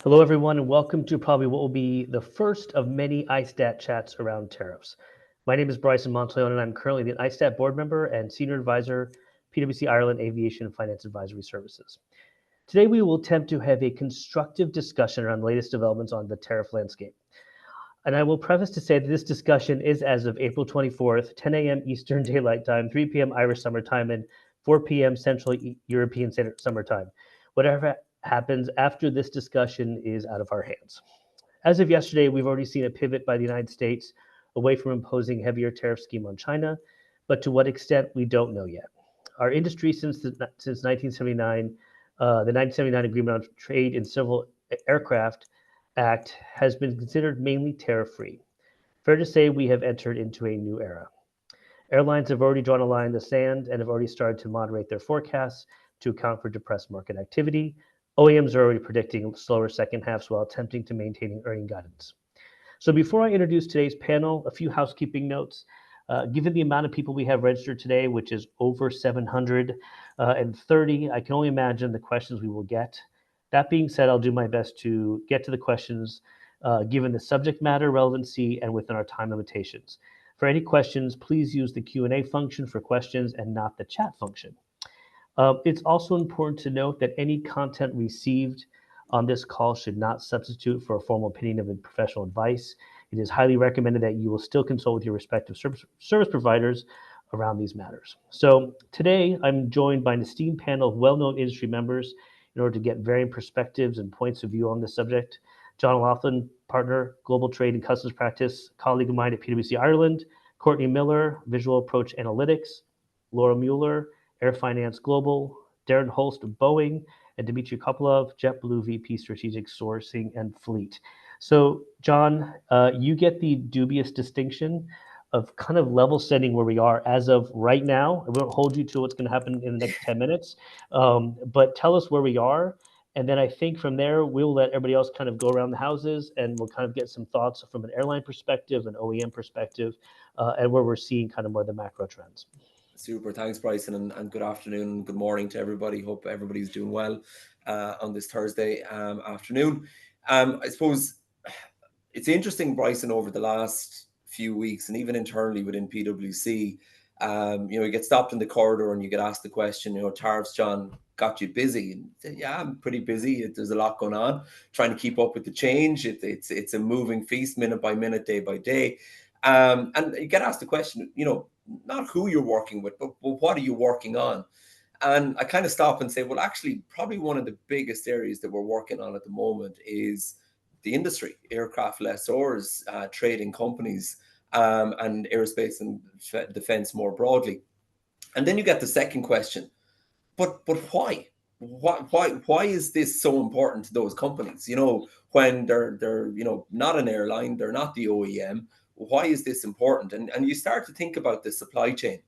Hello, everyone, and welcome to probably what will be the first of many ISTAT chats around tariffs. My name is Bryson Monteleone, and I'm currently the ISTAT board member and senior advisor, PwC Ireland Aviation and Finance Advisory Services. Today, we will attempt to have a constructive discussion around the latest developments on the tariff landscape. And I will preface to say that this discussion is as of April 24th, 10 a.m. Eastern Daylight Time, 3 p.m. Irish Summer Time, and 4 p.m. Central European Summer Time. Whatever happens after this discussion is out of our hands. As of yesterday, we've already seen a pivot by the United States away from imposing heavier tariff scheme on China, but to what extent, we don't know yet. Our industry since 1979, the 1979 Agreement on Trade in Civil Aircraft Act has been considered mainly tariff-free. Fair to say we have entered into a new era. Airlines have already drawn a line in the sand and have already started to moderate their forecasts to account for depressed market activity. OEMs are already predicting slower second halves while attempting to maintain earning guidance. So before I introduce today's panel, a few housekeeping notes. Given the amount of people we have registered today, which is over 730, I can only imagine the questions we will get. That being said, I'll do my best to get to the questions given the subject matter relevancy and within our time limitations. For any questions, please use the Q&A function for questions and not the chat function. It's also important to note that any content received on this call should not substitute for a formal opinion of professional advice. It is highly recommended that you will still consult with your respective service providers around these matters. So today, I'm joined by an esteemed panel of well-known industry members in order to get varying perspectives and points of view on this subject. John Laughlin, partner, Global Trade and Customs Practice, colleague of mine at PwC Ireland. Courtney Miller, Visual Approach Analytics. Laura Mueller, Air Finance Global, Darren Holst of Boeing, and Dmitry Kopilov, JetBlue VP Strategic Sourcing and Fleet. So, John, you get the dubious distinction of kind of level setting where we are as of right now. I won't hold you to what's going to happen in the next 10 minutes, but tell us where we are. And then I think from there, we'll let everybody else kind of go around the houses and we'll kind of get some thoughts from an airline perspective, an OEM perspective, and where we're seeing kind of more the macro trends. Super. Thanks, Bryson, and good afternoon, good morning to everybody. Hope everybody's doing well on this Thursday afternoon. I suppose it's interesting, Bryson, over the last few weeks and even internally within PwC, you get stopped in the corridor and you get asked the question, tariffs, John, got you busy? And say, yeah, I'm pretty busy. There's a lot going on, trying to keep up with the change. It's a moving feast, minute by minute, day by day. And you get asked the question, not who you're working with, but what are you working on? And I kind of stop and say, well, actually, probably one of the biggest areas that we're working on at the moment is the industry, aircraft lessors, trading companies, and aerospace and defense more broadly. And then you get the second question, but why? Why is this so important to those companies? When they're not an airline, they're not the OEM. Why is this important? And you start to think about the supply chain,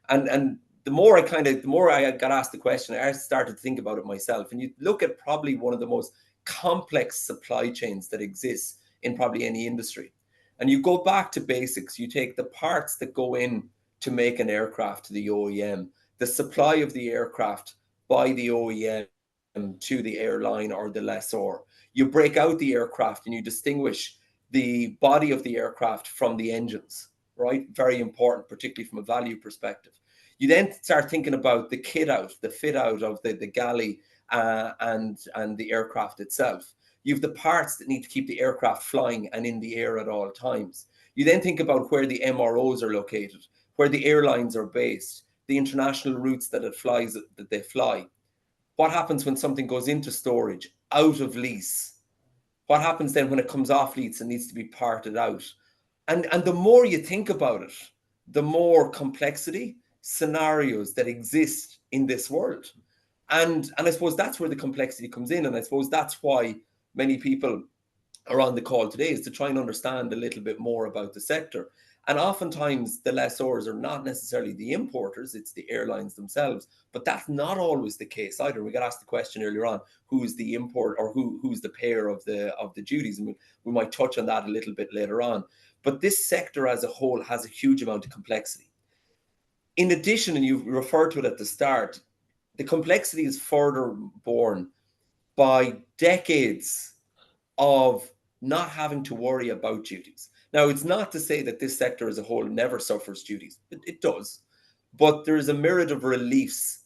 and the more I got asked the question, I started to think about it myself. And you look at probably one of the most complex supply chains that exists in probably any industry, and you go back to basics. You take the parts that go in to make an aircraft to the OEM, the supply of the aircraft by the OEM to the airline or the lessor. You break out the aircraft and you distinguish the body of the aircraft from the engines, right? Very important, particularly from a value perspective. You then start thinking about the kit out, the fit out of the galley and the aircraft itself. You have the parts that need to keep the aircraft flying and in the air at all times. You then think about where the MROs are located, where the airlines are based, the international routes that they fly. What happens when something goes into storage, out of lease? What happens then when it comes off lease and needs to be parted out? And the more you think about it, the more complexity, scenarios that exist in this world. And I suppose that's where the complexity comes in. And I suppose that's why many people are on the call today, is to try and understand a little bit more about the sector. And oftentimes the lessors are not necessarily the importers, it's the airlines themselves. But that's not always the case either. We got asked the question earlier on, who's the import or who's the payer of the duties? And we might touch on that a little bit later on. But this sector as a whole has a huge amount of complexity. In addition, and you referred to it at the start, the complexity is further borne by decades of not having to worry about duties. Now, it's not to say that this sector as a whole never suffers duties. It does. But there is a myriad of reliefs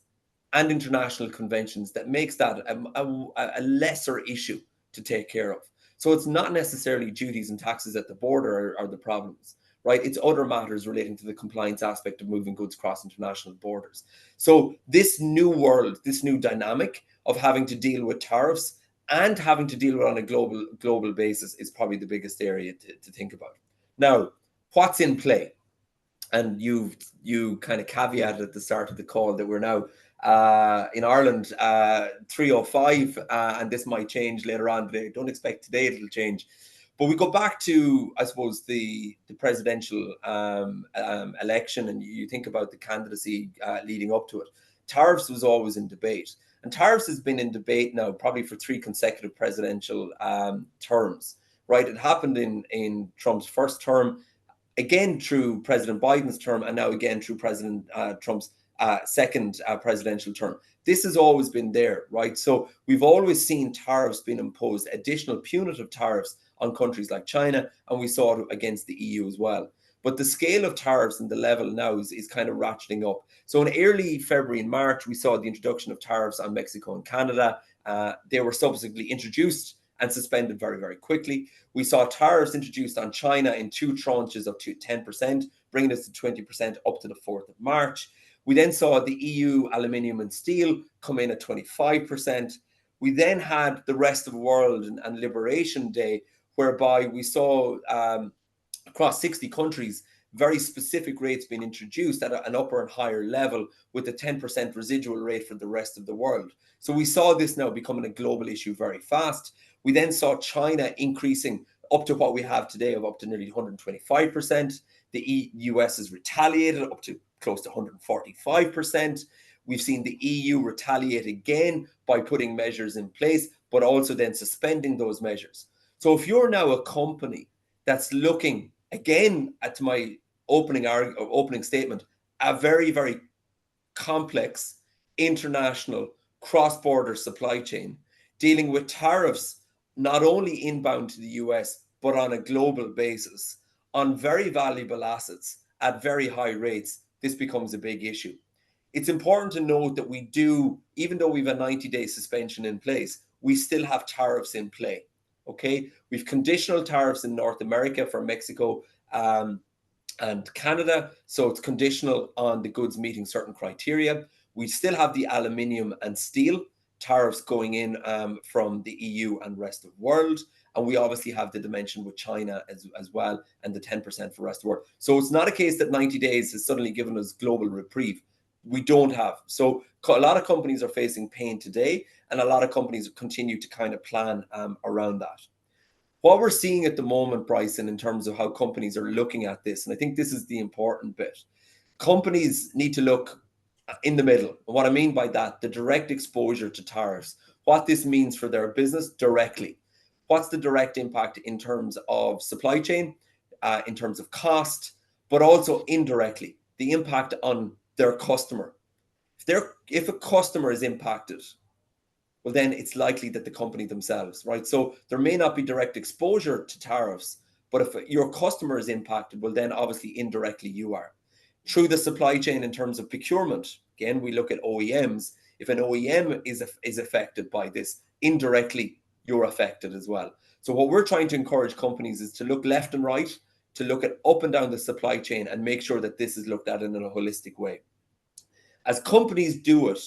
and international conventions that makes that a lesser issue to take care of. So it's not necessarily duties and taxes at the border are the problems, right? It's other matters relating to the compliance aspect of moving goods across international borders. So this new world, this new dynamic of having to deal with tariffs and having to deal with on a global basis is probably the biggest area to think about. Now, what's in play? And you kind of caveated at the start of the call that we're now in Ireland 3:05, and this might change later on, but I don't expect today it'll change. But we go back to, I suppose, the presidential election, and you think about the candidacy leading up to it. Tariffs was always in debate, and tariffs has been in debate now probably for 3 consecutive presidential terms. Right, it happened in Trump's first term, again through President Biden's term, and now again through President Trump's second presidential term. This has always been there, right? So we've always seen tariffs being imposed, additional punitive tariffs on countries like China, and we saw it against the EU as well. But the scale of tariffs and the level now is kind of ratcheting up. So in early February and March, we saw the introduction of tariffs on Mexico and Canada. They were subsequently introduced and suspended very, very quickly. We saw tariffs introduced on China in 2 tranches up to 10%, bringing us to 20% up to the 4th of March. We then saw the EU aluminium and steel come in at 25%. We then had the rest of the world and Liberation Day, whereby we saw across 60 countries, very specific rates being introduced at an upper and higher level with a 10% residual rate for the rest of the world. So we saw this now becoming a global issue very fast. We then saw China increasing up to what we have today of up to nearly 125%. The US has retaliated up to close to 145%. We've seen the EU retaliate again by putting measures in place, but also then suspending those measures. So if you're now a company that's looking, again, at my opening statement, a very, very complex international cross-border supply chain, dealing with tariffs not only inbound to the US, but on a global basis, on very valuable assets at very high rates, this becomes a big issue. It's important to note that we do, even though we have a 90-day suspension in place, we still have tariffs in play. Okay, we've conditional tariffs in North America for Mexico and Canada, so it's conditional on the goods meeting certain criteria. We still have the aluminium and steel tariffs going in from the EU and rest of the world, and we obviously have the dimension with China as well, and the 10% for the rest of the world. So it's not a case that 90 days has suddenly given us global reprieve. We don't have. So a lot of companies are facing pain today, and a lot of companies continue to kind of plan around that. What we're seeing at the moment, Bryson, in terms of how companies are looking at this, and I think this is the important bit, companies need to look in the middle. And what I mean by that, the direct exposure to tariffs, what this means for their business directly. What's the direct impact in terms of supply chain, in terms of cost, but also indirectly, the impact on their customer. If a customer is impacted, well, then it's likely that the company themselves, right? So there may not be direct exposure to tariffs, but if your customer is impacted, well, then obviously indirectly you are. Through the supply chain in terms of procurement, again, we look at OEMs. If an OEM is affected by this, indirectly, you're affected as well. So what we're trying to encourage companies is to look left and right, to look at up and down the supply chain and make sure that this is looked at in a holistic way. As companies do it,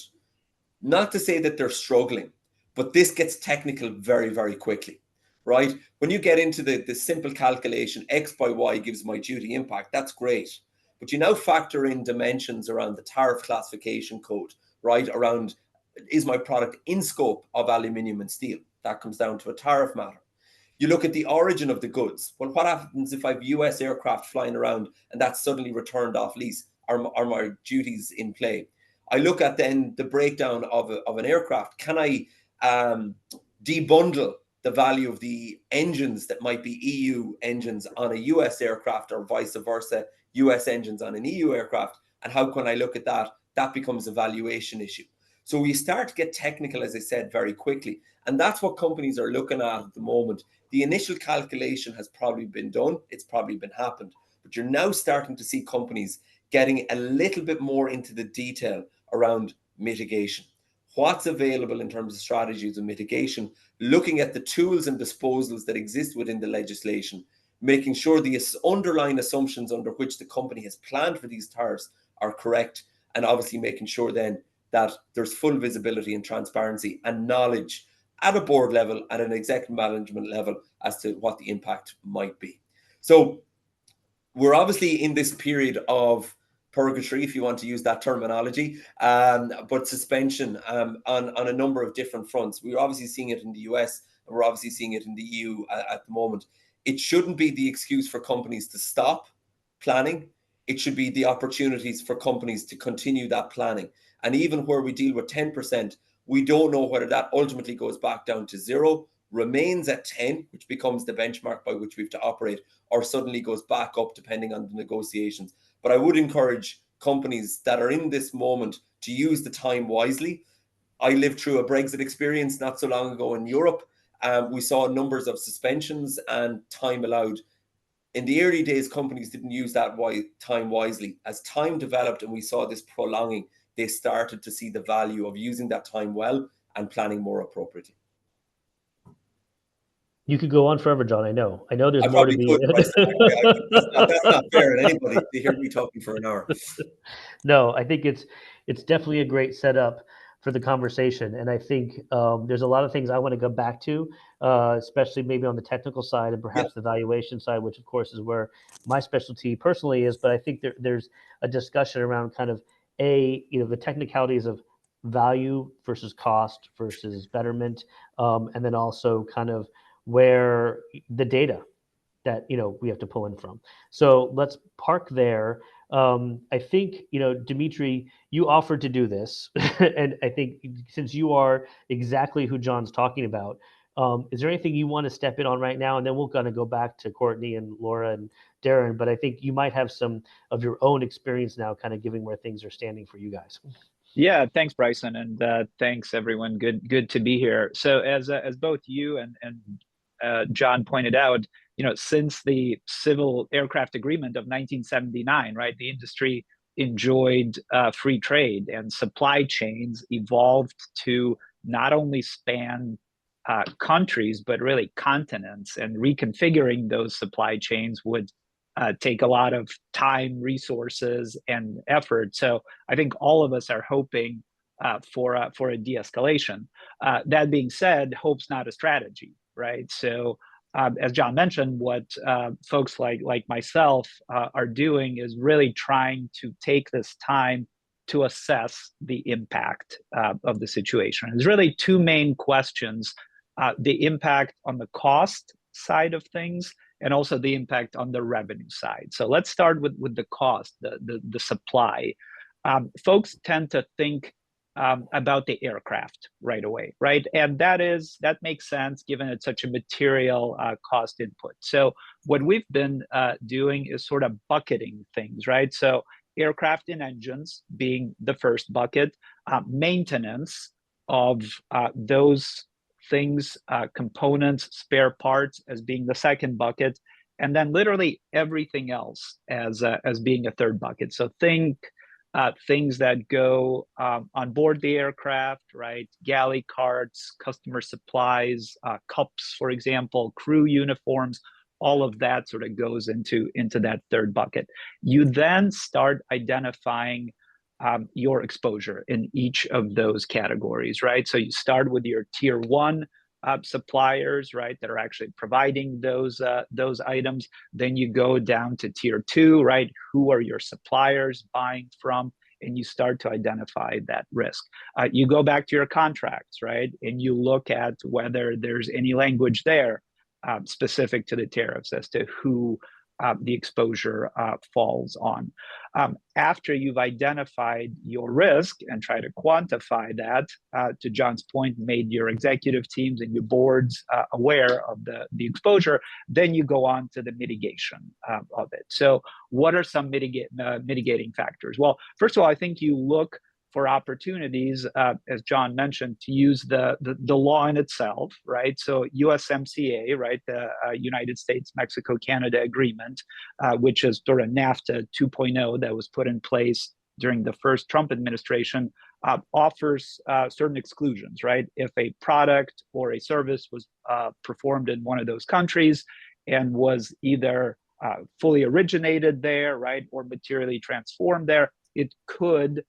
not to say that they're struggling, but this gets technical very, very quickly, right? When you get into the simple calculation, X by Y gives my duty impact, that's great. But you now factor in dimensions around the tariff classification code, right? Around, is my product in scope of aluminium and steel? That comes down to a tariff matter. You look at the origin of the goods. Well, what happens if I have US aircraft flying around and that's suddenly returned off lease? Are my duties in play? I look at then the breakdown of an aircraft. Can I debundle the value of the engines that might be EU engines on a US aircraft or vice versa, US engines on an EU aircraft? And how can I look at that? That becomes a valuation issue. So we start to get technical, as I said, very quickly. And that's what companies are looking at the moment. The initial calculation has probably been done. It's probably been happened. But you're now starting to see companies getting a little bit more into the detail around mitigation. What's available in terms of strategies of mitigation, looking at the tools and disposals that exist within the legislation, making sure the underlying assumptions under which the company has planned for these tariffs are correct, and obviously making sure then that there's full visibility and transparency and knowledge at a board level, at an executive management level, as to what the impact might be. So we're obviously in this period of purgatory, if you want to use that terminology, but suspension on a number of different fronts. We're obviously seeing it in the US, and we're obviously seeing it in the EU at the moment. It shouldn't be the excuse for companies to stop planning. It should be the opportunities for companies to continue that planning. And even where we deal with 10%, we don't know whether that ultimately goes back down to 0, remains at 10, which becomes the benchmark by which we have to operate, or suddenly goes back up depending on the negotiations. But I would encourage companies that are in this moment to use the time wisely. I lived through a Brexit experience not so long ago in Europe. We saw numbers of suspensions and time allowed. In the early days, companies didn't use that time wisely. As time developed and we saw this prolonging, they started to see the value of using that time well and planning more appropriately. You could go on forever, John. I know there's I more to probably be. could, that's not fair on anybody to hear me talking for an hour. No, I think it's definitely a great setup for the conversation, and I think there's a lot of things I want to go back to, especially maybe on the technical side and perhaps the valuation side, which of course is where my specialty personally is. But I think there's a discussion around kind of the technicalities of value versus cost versus betterment, and then also kind of where the data that we have to pull in from. So let's park there. I think Dimitri, you offered to do this, and I think since you are exactly who John's talking about, is there anything you want to step in on right now? And then we're going to go back to Courtney and Laura and Darren. But I think you might have some of your own experience now, kind of giving where things are standing for you guys. Yeah, thanks, Bryson, and thanks everyone. Good to be here. So as both you and John pointed out, since the Civil Aircraft Agreement of 1979, right, the industry enjoyed free trade, and supply chains evolved to not only span countries but really continents, and reconfiguring those supply chains would take a lot of time, resources, and effort. So I think all of us are hoping for a de-escalation. That being said, hope's not a strategy, right? So as John mentioned, what folks like myself are doing is really trying to take this time to assess the impact of the situation. There's really two main questions: the impact on the cost side of things, and also the impact on the revenue side. So let's start with the cost, the supply. Folks tend to think about the aircraft right away, right? And that makes sense given it's such a material cost input. So what we've been doing is sort of bucketing things, right? So aircraft and engines being the first bucket, maintenance of those things, components, spare parts as being the second bucket, and then literally everything else as being a third bucket. So think things that go on board the aircraft, right? Galley carts, customer supplies, cups, for example, crew uniforms. All of that sort of goes into that third bucket. You then start identifying your exposure in each of those categories, right? So you start with your tier one suppliers, right, that are actually providing those items. Then you go down to tier two, right? Who are your suppliers buying from? And you start to identify that risk. You go back to your contracts, right? And you look at whether there's any language there specific to the tariffs as to who the exposure falls on. After you've identified your risk and try to quantify that, to John's point, made your executive teams and your boards aware of the exposure, then you go on to the mitigation of it. So what are some mitigating factors? Well, first of all, I think you look for opportunities, as John mentioned, to use the law in itself, right? So USMCA, right, the United States Mexico Canada Agreement, which is sort of NAFTA 2.0 that was put in place during the first Trump administration, offers certain exclusions, right? If a product or a service was performed in one of those countries and was either fully originated there, right, or materially transformed there, it could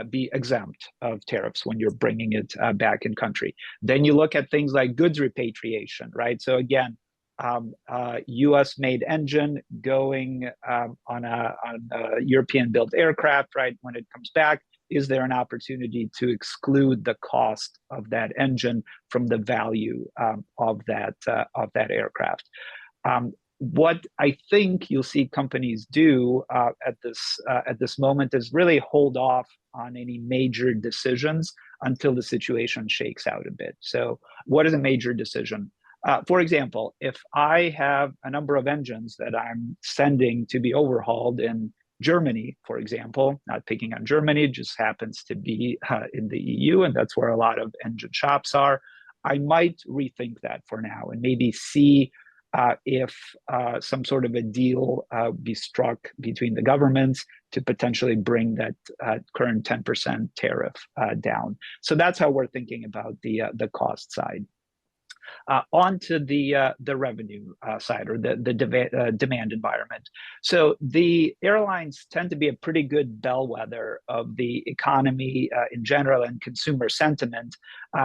be exempt of tariffs when you're bringing it back in country. Then you look at things like goods repatriation, right? So again, U.S.-made engine going on a European-built aircraft, right? When it comes back, is there an opportunity to exclude the cost of that engine from the value of that aircraft? What I think you'll see companies do at this moment is really hold off on any major decisions until the situation shakes out a bit. So, what is a major decision? For example, if I have a number of engines that I'm sending to be overhauled in Germany, for example, not picking on Germany, just happens to be in the EU, and that's where a lot of engine shops are, I might rethink that for now and maybe see if some sort of a deal be struck between the governments to potentially bring that current 10% tariff down. So that's how we're thinking about the cost side. On to the revenue side, or the demand environment. So the airlines tend to be a pretty good bellwether of the economy in general and consumer sentiment.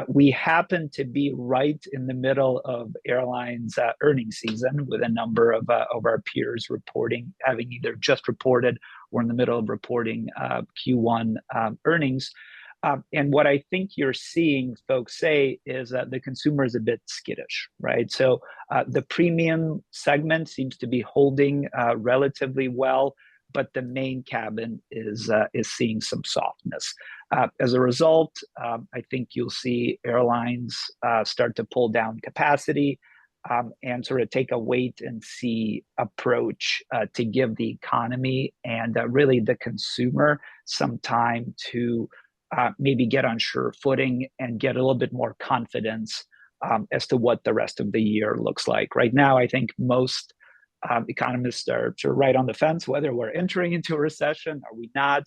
We happen to be right in the middle of airlines earnings season, with a number of our peers reporting, having either just reported or in the middle of reporting Q1 earnings. And what I think you're seeing folks say is that the consumer is a bit skittish, right? So the premium segment seems to be holding relatively well, but the main cabin is seeing some softness. As a result, I think you'll see airlines start to pull down capacity and sort of take a wait and see approach to give the economy and really the consumer some time to maybe get on sure footing and get a little bit more confidence as to what the rest of the year looks like. Right now, I think most economists are sort of right on the fence whether we're entering into a recession or we not.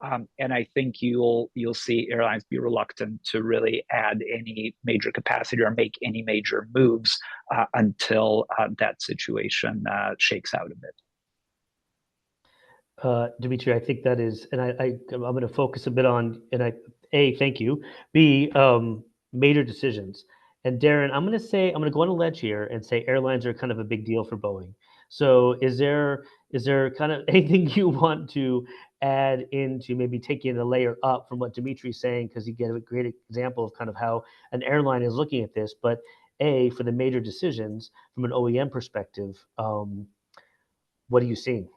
And I think you'll see airlines be reluctant to really add any major capacity or make any major moves until that situation shakes out a bit. Dimitri, I think that is, and I'm going to focus a bit on, and A, thank you. B, major decisions. And Darren, I'm going to go on a ledge here and say airlines are kind of a big deal for Boeing. So is there kind of anything you want to add into maybe taking a layer up from what Dimitri's saying, because you get a great example of kind of how an airline is looking at this, but A, for the major decisions from an OEM perspective, what are you seeing?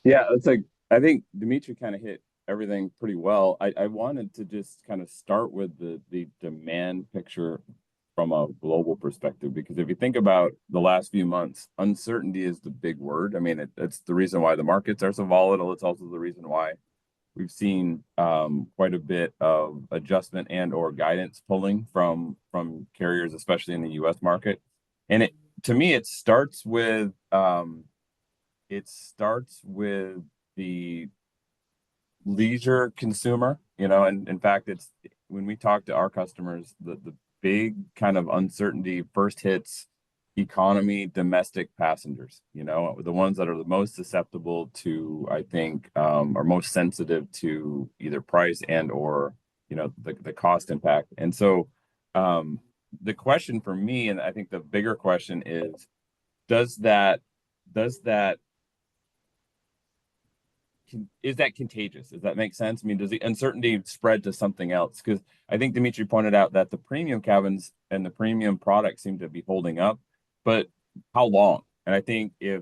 Yeah, it's like, I think Dimitri kind of hit everything pretty well. I wanted to just kind of start with the demand picture from a global perspective, because if you think about the last few months, uncertainty is the big word. I mean, it's the reason why the markets are so volatile. It's also the reason why we've seen quite a bit of adjustment and or guidance pulling from carriers, especially in the U.S. market. And to me, it starts with the leisure consumer, and in fact, it's when we talk to our customers, the big kind of uncertainty first hits economy domestic passengers, the ones that are the most susceptible to, I think, are most sensitive to either price and or, the cost impact. And so the question for me, and I think the bigger question is, is that contagious? Does that make sense? I mean, does the uncertainty spread to something else? Because I think Dimitri pointed out that the premium cabins and the premium products seem to be holding up, but how long? And I think if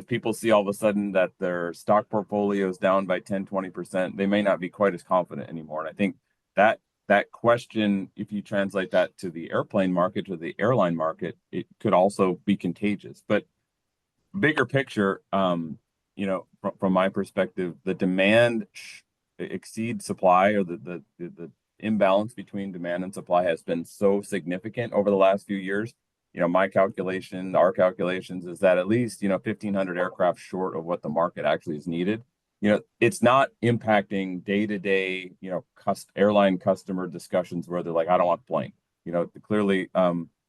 people see all of a sudden that their stock portfolio is down by 10, 20%, they may not be quite as confident anymore. And I think that question, if you translate that to the airplane market, to the airline market, it could also be contagious. But bigger picture, from my perspective, the demand exceed supply, or the imbalance between demand and supply has been so significant over the last few years. My calculation, our calculations, is that at least 1,500 aircraft short of what the market actually is needed. It's not impacting day-to-day airline customer discussions where they're like, I don't want the plane. Clearly,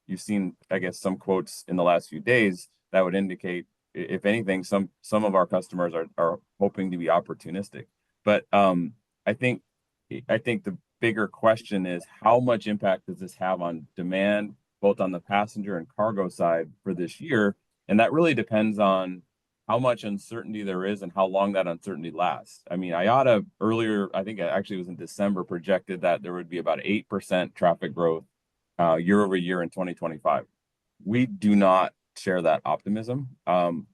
you've seen, I guess, some quotes in the last few days that would indicate, if anything, some of our customers are hoping to be opportunistic. But I think the bigger question is, how much impact does this have on demand, both on the passenger and cargo side for this year? And that really depends on how much uncertainty there is and how long that uncertainty lasts. I mean, IATA earlier, I think actually it was in December, projected that there would be about 8% traffic growth year over year in 2025. We do not share that optimism.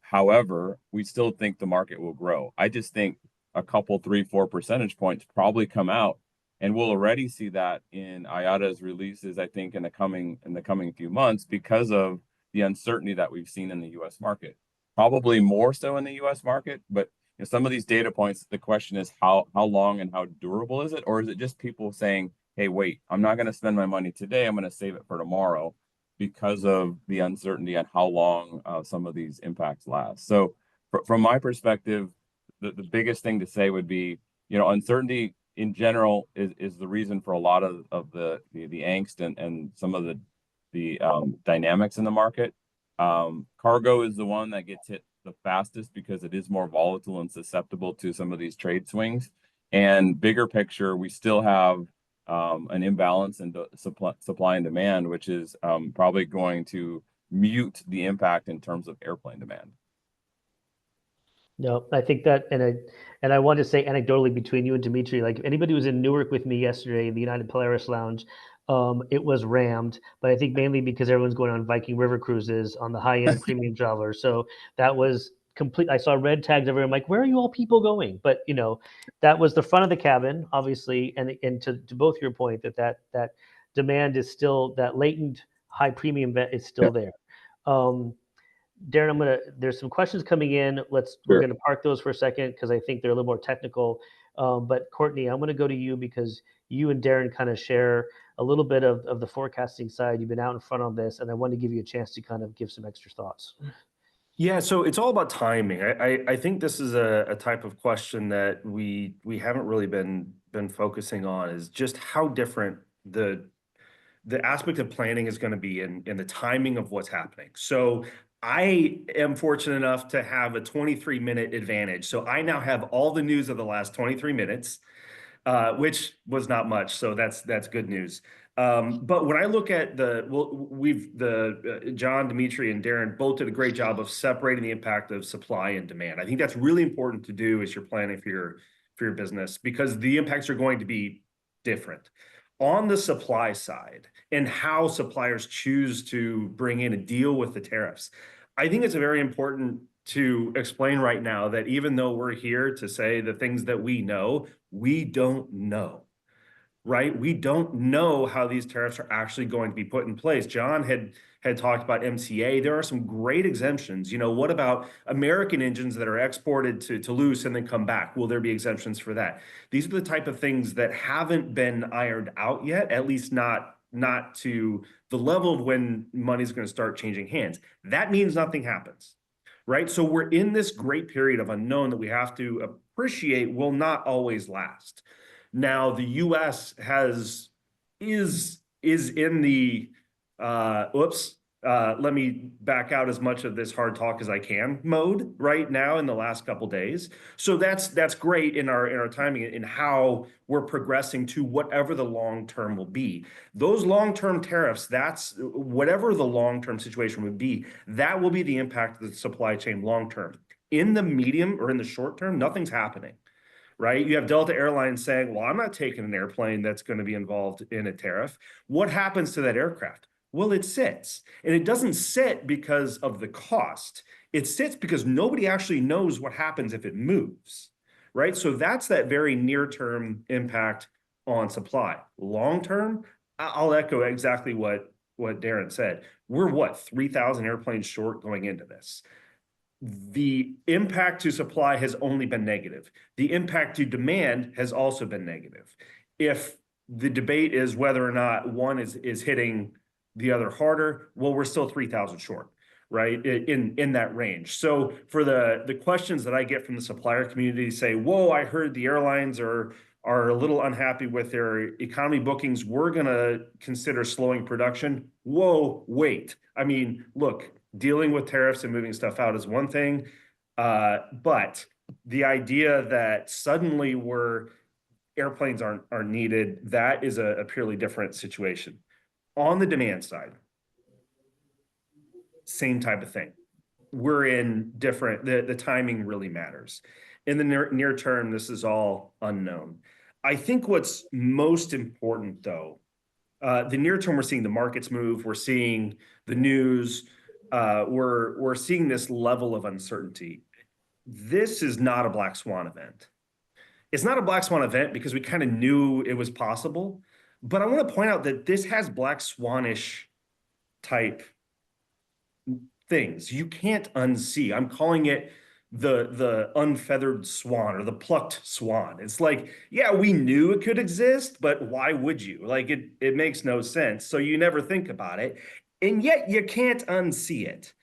However, we still think the market will grow. I just think a couple, 3-4 percentage points probably come out, and we'll already see that in IATA's releases, I think, in the coming few months, because of the uncertainty that we've seen in the U.S. market. Probably more so in the U.S. market, but some of these data points, the question is how long and how durable is it? Or is it just people saying, hey, wait, I'm not going to spend my money today, I'm going to save it for tomorrow, because of the uncertainty on how long some of these impacts last. So from my perspective, the biggest thing to say would be, uncertainty in general is the reason for a lot of the angst and some of the dynamics in the market. Cargo is the one that gets hit the fastest because it is more volatile and susceptible to some of these trade swings. And bigger picture, we still have an imbalance in supply and demand, which is probably going to mute the impact in terms of airplane demand. No, I think that, and I want to say anecdotally, between you and Dimitri, like, if anybody was in Newark with me yesterday in the United Polaris Lounge, it was rammed, but I think mainly because everyone's going on Viking River cruises on the high-end premium travelers. So that was complete. I saw red tags everywhere. I'm like, where are you all people going? But that was the front of the cabin, obviously, and to both your point, that demand is still, that latent high premium is still there. Darren, there's some questions coming in. We're going to park those for a second because I think they're a little more technical. But Courtney, I'm going to go to you because you and Darren kind of share a little bit of the forecasting side. You've been out in front of this, and I want to give you a chance to kind of give some extra thoughts. Yeah, so it's all about timing. I think this is a type of question that we haven't really been focusing on, is just how different the aspect of planning is going to be in the timing of what's happening. So I am fortunate enough to have a 23-minute advantage. So I now have all the news of the last 23 minutes, which was not much. So that's good news. But when I look at John, Dimitri, and Darren both did a great job of separating the impact of supply and demand. I think that's really important to do as you're planning for your business, because the impacts are going to be different. On the supply side and how suppliers choose to bring in and deal with the tariffs, I think it's very important to explain right now that even though we're here to say the things that we know, we don't know, right? We don't know how these tariffs are actually going to be put in place. John had talked about MCA. There are some great exemptions. What about American engines that are exported to Toulouse and then come back? Will there be exemptions for that? These are the type of things that haven't been ironed out yet, at least not to the level of when money's going to start changing hands. That means nothing happens, right? So we're in this great period of unknown that we have to appreciate will not always last. Now, the U.S. is in the let me back out as much of this hard talk as I can mode right now in the last couple days. So that's great in our timing in how we're progressing to whatever the long term will be. Those long-term tariffs, that's whatever the long-term situation would be, that will be the impact of the supply chain long term. In the medium or in the short term, nothing's happening. Right? You have Delta Airlines saying, well, I'm not taking an airplane that's going to be involved in a tariff. What happens to that aircraft? Well, it sits. And it doesn't sit because of the cost. It sits because nobody actually knows what happens if it moves. Right? So that's that very near-term impact on supply. Long-term, I'll echo exactly what Darren said. We're 3,000 airplanes short going into this. the impact to supply has only been negative. The impact to demand has also been negative. If the debate is whether or not one is hitting the other harder, well, we're still 3,000 short, right? In that range. So for the questions that I get from the supplier community say, whoa, I heard the airlines are a little unhappy with their economy bookings. We're gonna consider slowing production. Whoa, wait. I mean, look, dealing with tariffs and moving stuff out is one thing, but the idea that suddenly airplanes aren't needed, that is a purely different situation. On the demand side, same type of thing. We're in different, the timing really matters. In the near term, this is all unknown. I think what's most important though, the near term, we're seeing the markets move, we're seeing the news, we're seeing this level of uncertainty. This is not a black swan event. It's not a black swan event because we kind of knew it was possible, but I want to point out that this has black swanish type things. You can't unsee. I'm calling it the unfeathered swan or the plucked swan. It's like, yeah, we knew it could exist, but why would you? Like it makes no sense. So you never think about it. And yet you can't unsee it.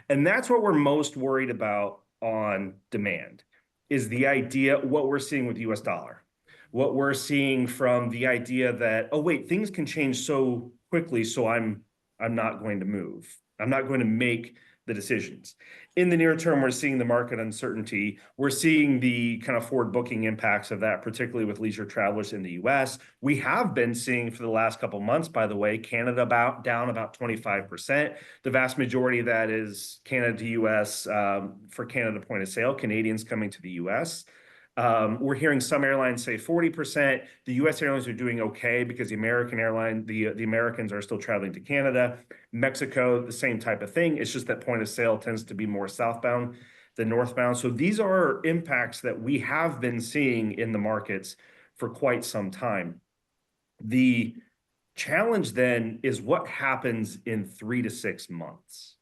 And that's what we're most worried about on demand, is the idea, what we're seeing with the US dollar, what we're seeing from the idea that, oh wait, things can change so quickly, so I'm not going to move. I'm not going to make the decisions. In the near term, we're seeing the market uncertainty. We're seeing the kind of forward booking impacts of that, particularly with leisure travelers in the US. We have been seeing for the last couple of months, by the way, Canada down about 25%. The vast majority of that is Canada to US, for Canada point of sale, Canadians coming to the US. We're hearing some airlines say 40%. The US airlines are doing okay because the American airline, the Americans are still traveling to Canada. Mexico, the same type of thing. It's just that point of sale tends to be more southbound than northbound. So these are impacts that we have been seeing in the markets for quite some time. The challenge then is what happens in 3 to 6 months.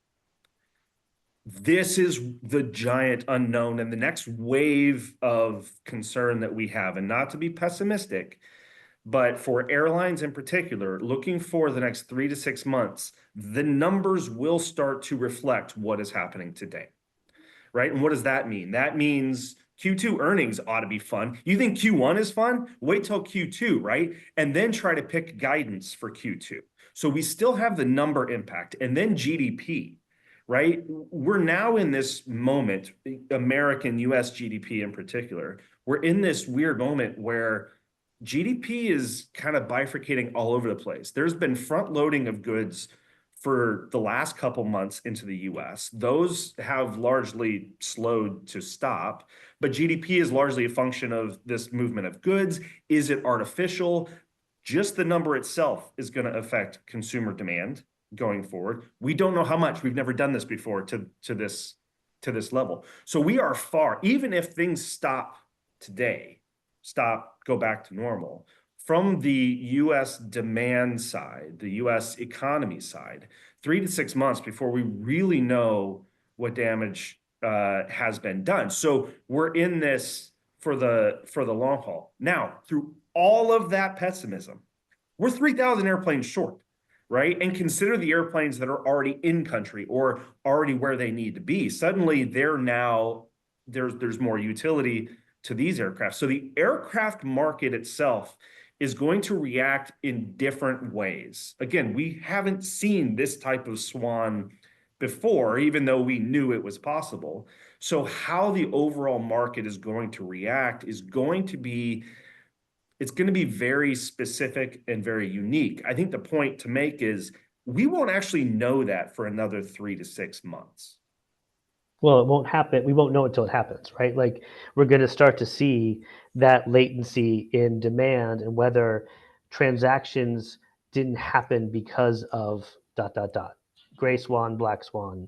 This is the giant unknown and the next wave of concern that we have. And not to be pessimistic, but for airlines in particular, looking for the next 3 to 6 months, the numbers will start to reflect what is happening today, right? And what does that mean? That means Q2 earnings ought to be fun. You think Q1 is fun? Wait till Q2, right? And then try to pick guidance for Q2. So we still have the number impact and then GDP. Right? We're now in this moment, American US GDP in particular, we're in this weird moment where GDP is kind of bifurcating all over the place. There's been front loading of goods for the last couple months into the US. Those have largely slowed to stop, but GDP is largely a function of this movement of goods. Is it artificial? Just the number itself is going to affect consumer demand going forward. We don't know how much. We've never done this before to this level. So we are far, even if things stop today, go back to normal, from the US demand side, the US economy side, 3 to 6 months before we really know what damage has been done. So we're in this for the long haul. Now, through all of that pessimism, we're 3,000 airplanes short. Right? And consider the airplanes that are already in country or already where they need to be. Suddenly they're now, there's more utility to these aircraft. So the aircraft market itself is going to react in different ways. Again, we haven't seen this type of swan before, even though we knew it was possible. So how the overall market is going to react is going to be, it's going to be very specific and very unique. I think the point to make is we won't actually know that for another 3 to 6 months. Well, it won't happen. We won't know until it happens, right? Like we're going to start to see that latency in demand and whether transactions didn't happen because of ... Gray swan, black swan,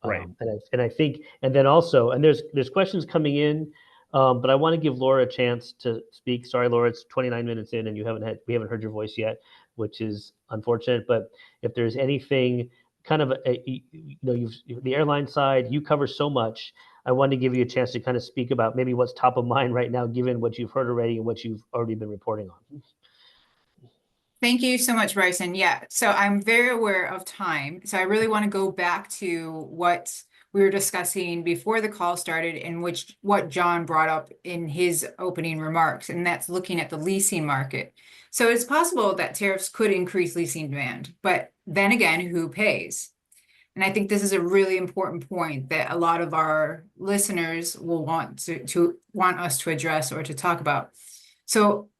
Right. And I think, and then also, and there's questions coming in. But I want to give Laura a chance to speak. Sorry, Laura, it's 29 minutes in and we haven't heard your voice yet, which is unfortunate. But if there's anything kind of the airline side, you cover so much. I wanted to give you a chance to kind of speak about maybe what's top of mind right now, given what you've heard already and what you've already been reporting on. Thank you so much, Bryson. Yeah, so I'm very aware of time. So I really want to go back to what we were discussing before the call started, and what John brought up in his opening remarks, and that's looking at the leasing market. So it's possible that tariffs could increase leasing demand, but then again, who pays? And I think this is a really important point that a lot of our listeners will want want us to address or to talk about. So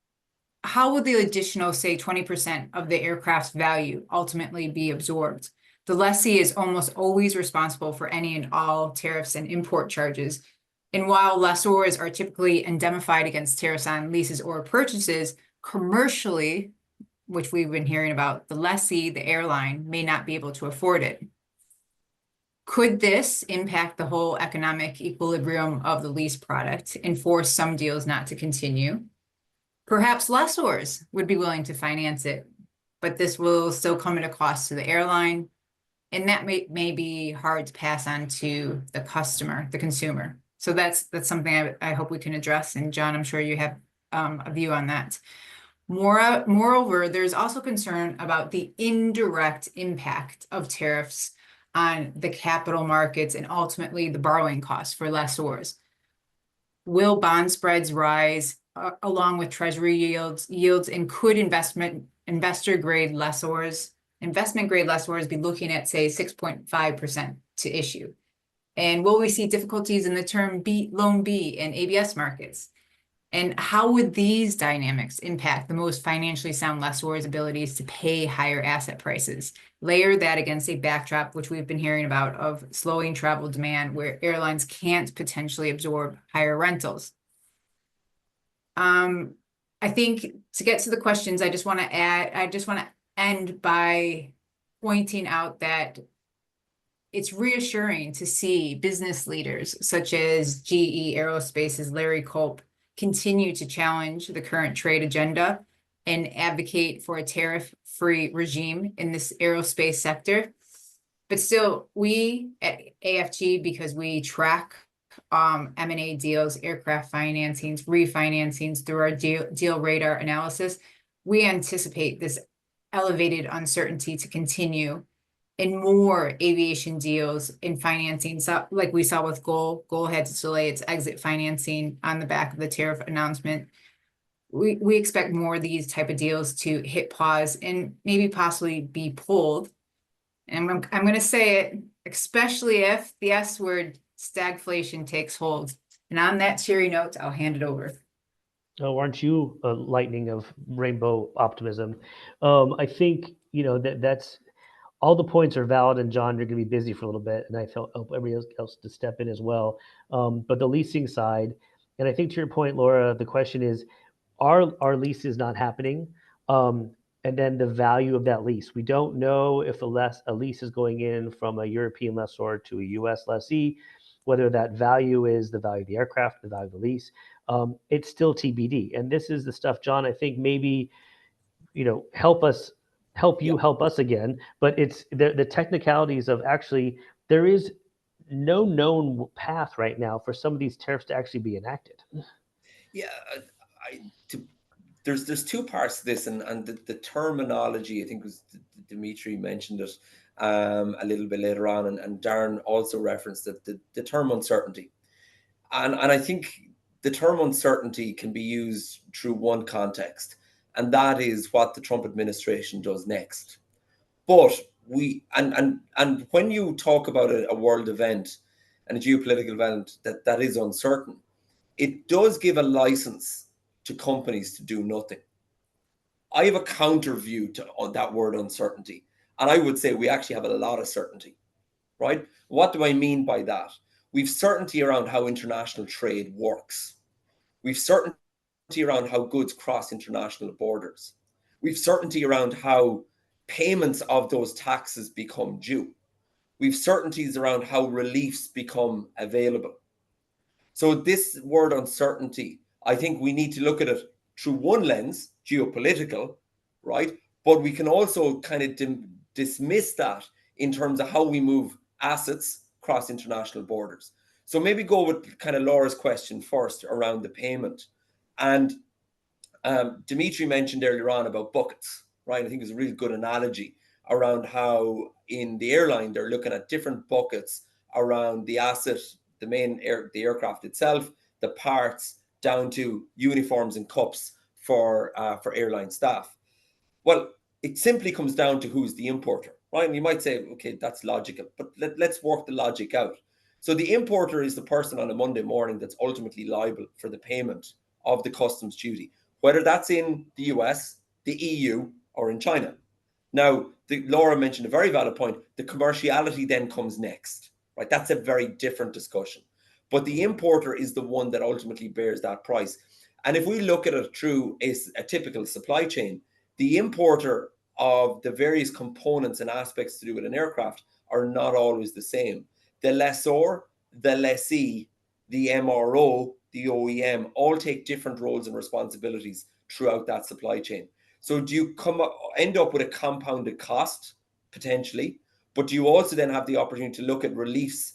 how would the additional, say, 20% of the aircraft's value ultimately be absorbed? The lessee is almost always responsible for any and all tariffs and import charges. And while lessors are typically indemnified against tariffs on leases or purchases, commercially, which we've been hearing about, the lessee, the airline, may not be able to afford it. Could this impact the whole economic equilibrium of the lease product and force some deals not to continue? Perhaps lessors would be willing to finance it, but this will still come at a cost to the airline, and that may be hard to pass on to the customer, the consumer. So that's something I hope we can address. And John, I'm sure you have a view on that. Moreover, there's also concern about the indirect impact of tariffs on the capital markets and ultimately the borrowing costs for lessors. Will bond spreads rise along with treasury yields, and could investment grade lessors be looking at, say, 6.5% to issue? And will we see difficulties in the term loan B and ABS markets? And how would these dynamics impact the most financially sound lessors' abilities to pay higher asset prices? Layer that against a backdrop, which we've been hearing about, of slowing travel demand, where airlines can't potentially absorb higher rentals. I think to get to the questions, I just want to end by pointing out that it's reassuring to see business leaders such as GE Aerospace's Larry Culp continue to challenge the current trade agenda and advocate for a tariff-free regime in this aerospace sector. But still, we at AFG, because we track M&A deals, aircraft financings, refinancings through our deal radar analysis, we anticipate this elevated uncertainty to continue in more aviation deals in financing. So like we saw with GOL had to delay its exit financing on the back of the tariff announcement. We expect more of these type of deals to hit pause and maybe possibly be pulled. And I'm going to say it, especially if the S word, stagflation, takes hold. And on that cheery note, I'll hand it over. Oh, aren't you a lightning of rainbow optimism? I think, that's all the points are valid, and John, you're going to be busy for a little bit, and I hope everybody else to step in as well. But the leasing side, and I think to your point, Laura, the question is, are leases not happening? And then the value of that lease. We don't know if a lease is going in from a European lessor to a U.S. lessee, whether that value is the value of the aircraft, the value of the lease. It's still TBD. And this is the stuff, John, I think maybe, help us again, but it's the technicalities of actually there is no known path right now for some of these tariffs to actually be enacted. Yeah, there's two parts to this, and the terminology, I think was Dimitri mentioned it a little bit later on, and Darren also referenced it, the term uncertainty. And I think the term uncertainty can be used through one context, and that is what the Trump administration does next. But and when you talk about a world event and a geopolitical event that is uncertain, it does give a license to companies to do nothing. I have a counter view on that word uncertainty, and I would say we actually have a lot of certainty, right? What do I mean by that? We've certainty around how international trade works. We've certainty around how goods cross international borders. We've certainty around how payments of those taxes become due. We've certainties around how reliefs become available. So this word uncertainty, I think we need to look at it through one lens, geopolitical, right? But we can also kind of dismiss that in terms of how we move assets across international borders. So maybe go with kind of Laura's question first around the payment. And Dimitri mentioned earlier on about buckets, right? I think it's a really good analogy around how in the airline, they're looking at different buckets around the asset, the aircraft itself, the parts, down to uniforms and cups for airline staff. Well, it simply comes down to who's the importer, right? And you might say, okay, that's logical, but let's work the logic out. So the importer is the person on a Monday morning that's ultimately liable for the payment of the customs duty, whether that's in the US, the EU, or in China. Now, Laura mentioned a very valid point. The commerciality then comes next, right? That's a very different discussion. But the importer is the one that ultimately bears that price. And if we look at it through a typical supply chain, the importer of the various components and aspects to do with an aircraft are not always the same. The lessor, the lessee, the MRO, the OEM all take different roles and responsibilities throughout that supply chain. So do you end up with a compounded cost, potentially, but do you also then have the opportunity to look at reliefs?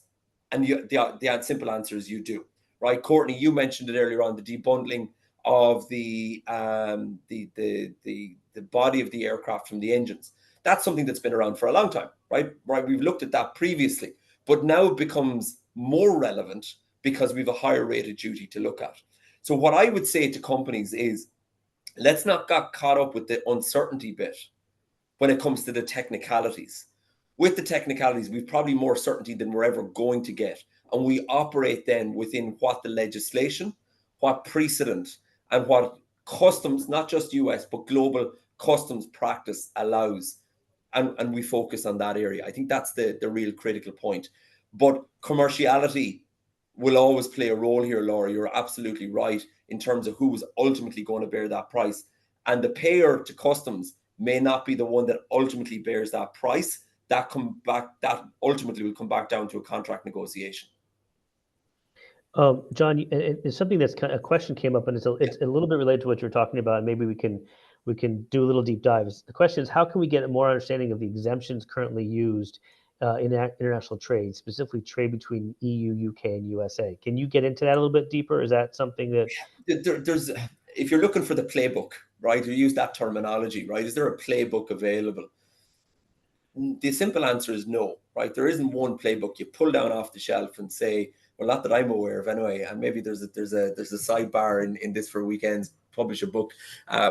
And the simple answer is you do, right? Courtney, you mentioned it earlier on, the debundling of the body of the aircraft from the engines. That's something that's been around for a long time, right? We've looked at that previously, but now it becomes more relevant because we have a higher rated duty to look at. So what I would say to companies is, let's not get caught up with the uncertainty bit when it comes to the technicalities. With the technicalities, we've probably more certainty than we're ever going to get. And we operate then within what the legislation, what precedent, and what customs, not just US, but global customs practice allows. And we focus on that area. I think that's the real critical point. But commerciality will always play a role here, Laura. You're absolutely right in terms of who's ultimately going to bear that price. And the payer to customs may not be the one that ultimately bears that price. That ultimately will come back down to a contract negotiation. John, it's something that's a question came up, and it's a little bit related to what you're talking about. And maybe we can do a little deep dive. The question is, how can we get a more understanding of the exemptions currently used in international trade, specifically trade between EU, UK, and USA? Can you get into that a little bit deeper? Is that something that there's, if you're looking for the playbook, right? You use that terminology, right? Is there a playbook available? The simple answer is no, right? There isn't one playbook you pull down off the shelf and say, well, not that I'm aware of anyway. And maybe there's a sidebar in this for weekends, publish a book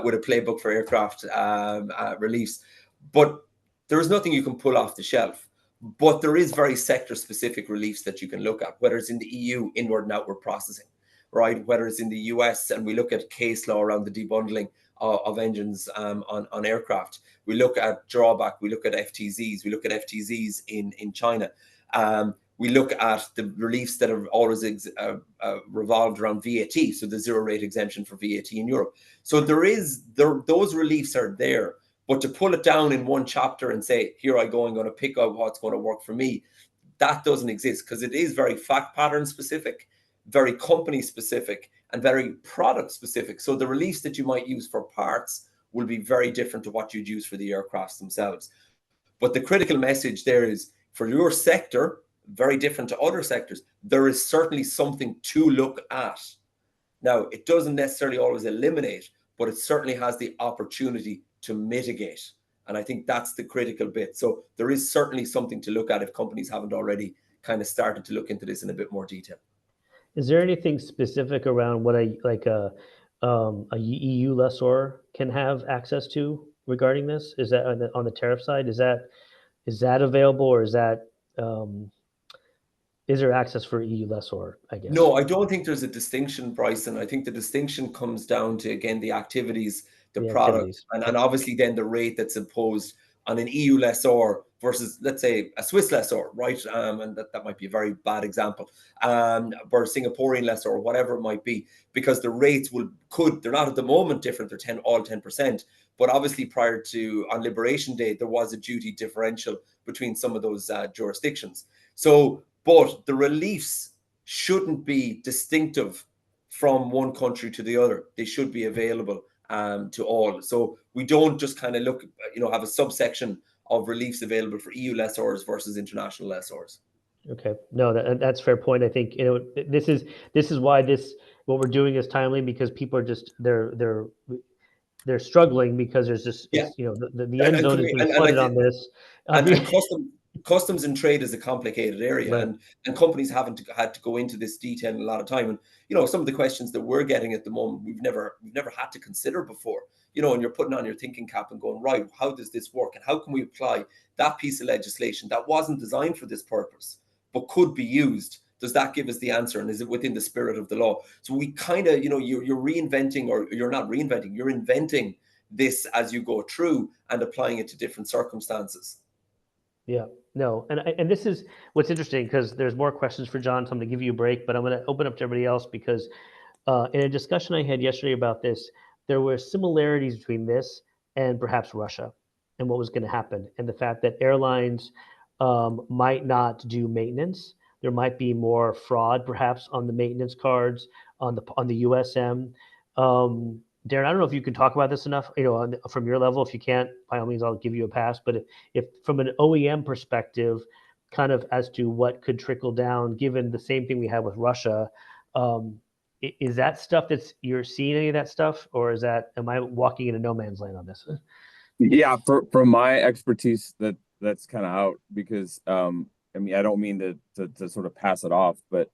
with a playbook for aircraft release. But there is nothing you can pull off the shelf. But there is very sector specific reliefs that you can look at, whether it's in the EU, inward and outward processing, right? Whether it's in the US, and we look at case law around the debundling of engines on aircraft. We look at drawback, we look at FTZs, we look at FTZs in China. We look at the reliefs that have always revolved around VAT, so the zero rate exemption for VAT in Europe. So those reliefs are there, but to pull it down in one chapter and say, here I go, I'm going to pick out what's going to work for me, that doesn't exist, because it is very fact pattern specific, very company specific, and very product specific. So the reliefs that you might use for parts will be very different to what you'd use for the aircrafts themselves. But the critical message there is, for your sector, very different to other sectors, there is certainly something to look at. Now, it doesn't necessarily always eliminate, but it certainly has the opportunity to mitigate. And I think that's the critical bit. So there is certainly something to look at if companies haven't already kind of started to look into this in a bit more detail. Is there anything specific around what a EU lessor can have access to regarding this? Is that on the tariff side? Is that available, or is that is there access for EU lessor, I guess? No, I don't think there's a distinction, Bryson. I think the distinction comes down to, again, the activities, the product, and obviously then the rate that's imposed on an EU lessor versus, let's say, a Swiss lessor, right? And that might be a very bad example, or a Singaporean lessor, or whatever it might be, because the rates they're not at the moment different, they're all 10%. But obviously prior to, on Liberation Day, there was a duty differential between some of those jurisdictions. So, but the reliefs shouldn't be distinctive from one country to the other. They should be available to all. So we don't just kind of look, have a subsection of reliefs available for EU lessors versus international lessors. Okay, no, that's a fair point. I think this is why what we're doing is timely, because people are just they're struggling because there's just the end zone has been flooded on this. And customs and trade is a complicated area, right. and companies haven't had to go into this detail in a lot of time. And some of the questions that we're getting at the moment, we've never had to consider before. And you're putting on your thinking cap and going, right, how does this work, and how can we apply that piece of legislation that wasn't designed for this purpose but could be used? Does that give us the answer, and is it within the spirit of the law? So we kind of, you're reinventing, or you're not reinventing, you're inventing this as you go through and applying it to different circumstances. Yeah, no, and this is what's interesting, because there's more questions for John, so I'm going to give you a break, but I'm going to open up to everybody else, because in a discussion I had yesterday about this, there were similarities between this and perhaps Russia and what was going to happen, and the fact that airlines might not do maintenance. There might be more fraud, perhaps, on the maintenance cards, on the USM. Darren, I don't know if you can talk about this enough, from your level. If you can't, by all means, I'll give you a pass. But if from an OEM perspective, kind of as to what could trickle down, given the same thing we had with Russia, is that stuff you're seeing any of that stuff, or am I walking into no man's land on this? Yeah, from my expertise, that's kind of out, because I don't mean to sort of pass it off, but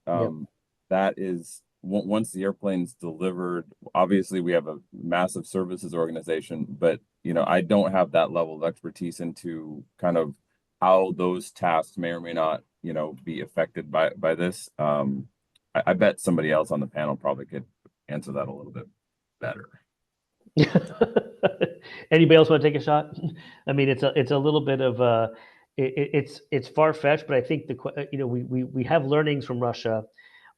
that is, once the airplane's delivered, obviously we have a massive services organization, but I don't have that level of expertise into kind of how those tasks may or may not be affected by this. I bet somebody else on the panel probably could answer that a little bit better. Anybody else want to take a shot? I mean, it's a little bit of it's far-fetched, but I think we have learnings from Russia,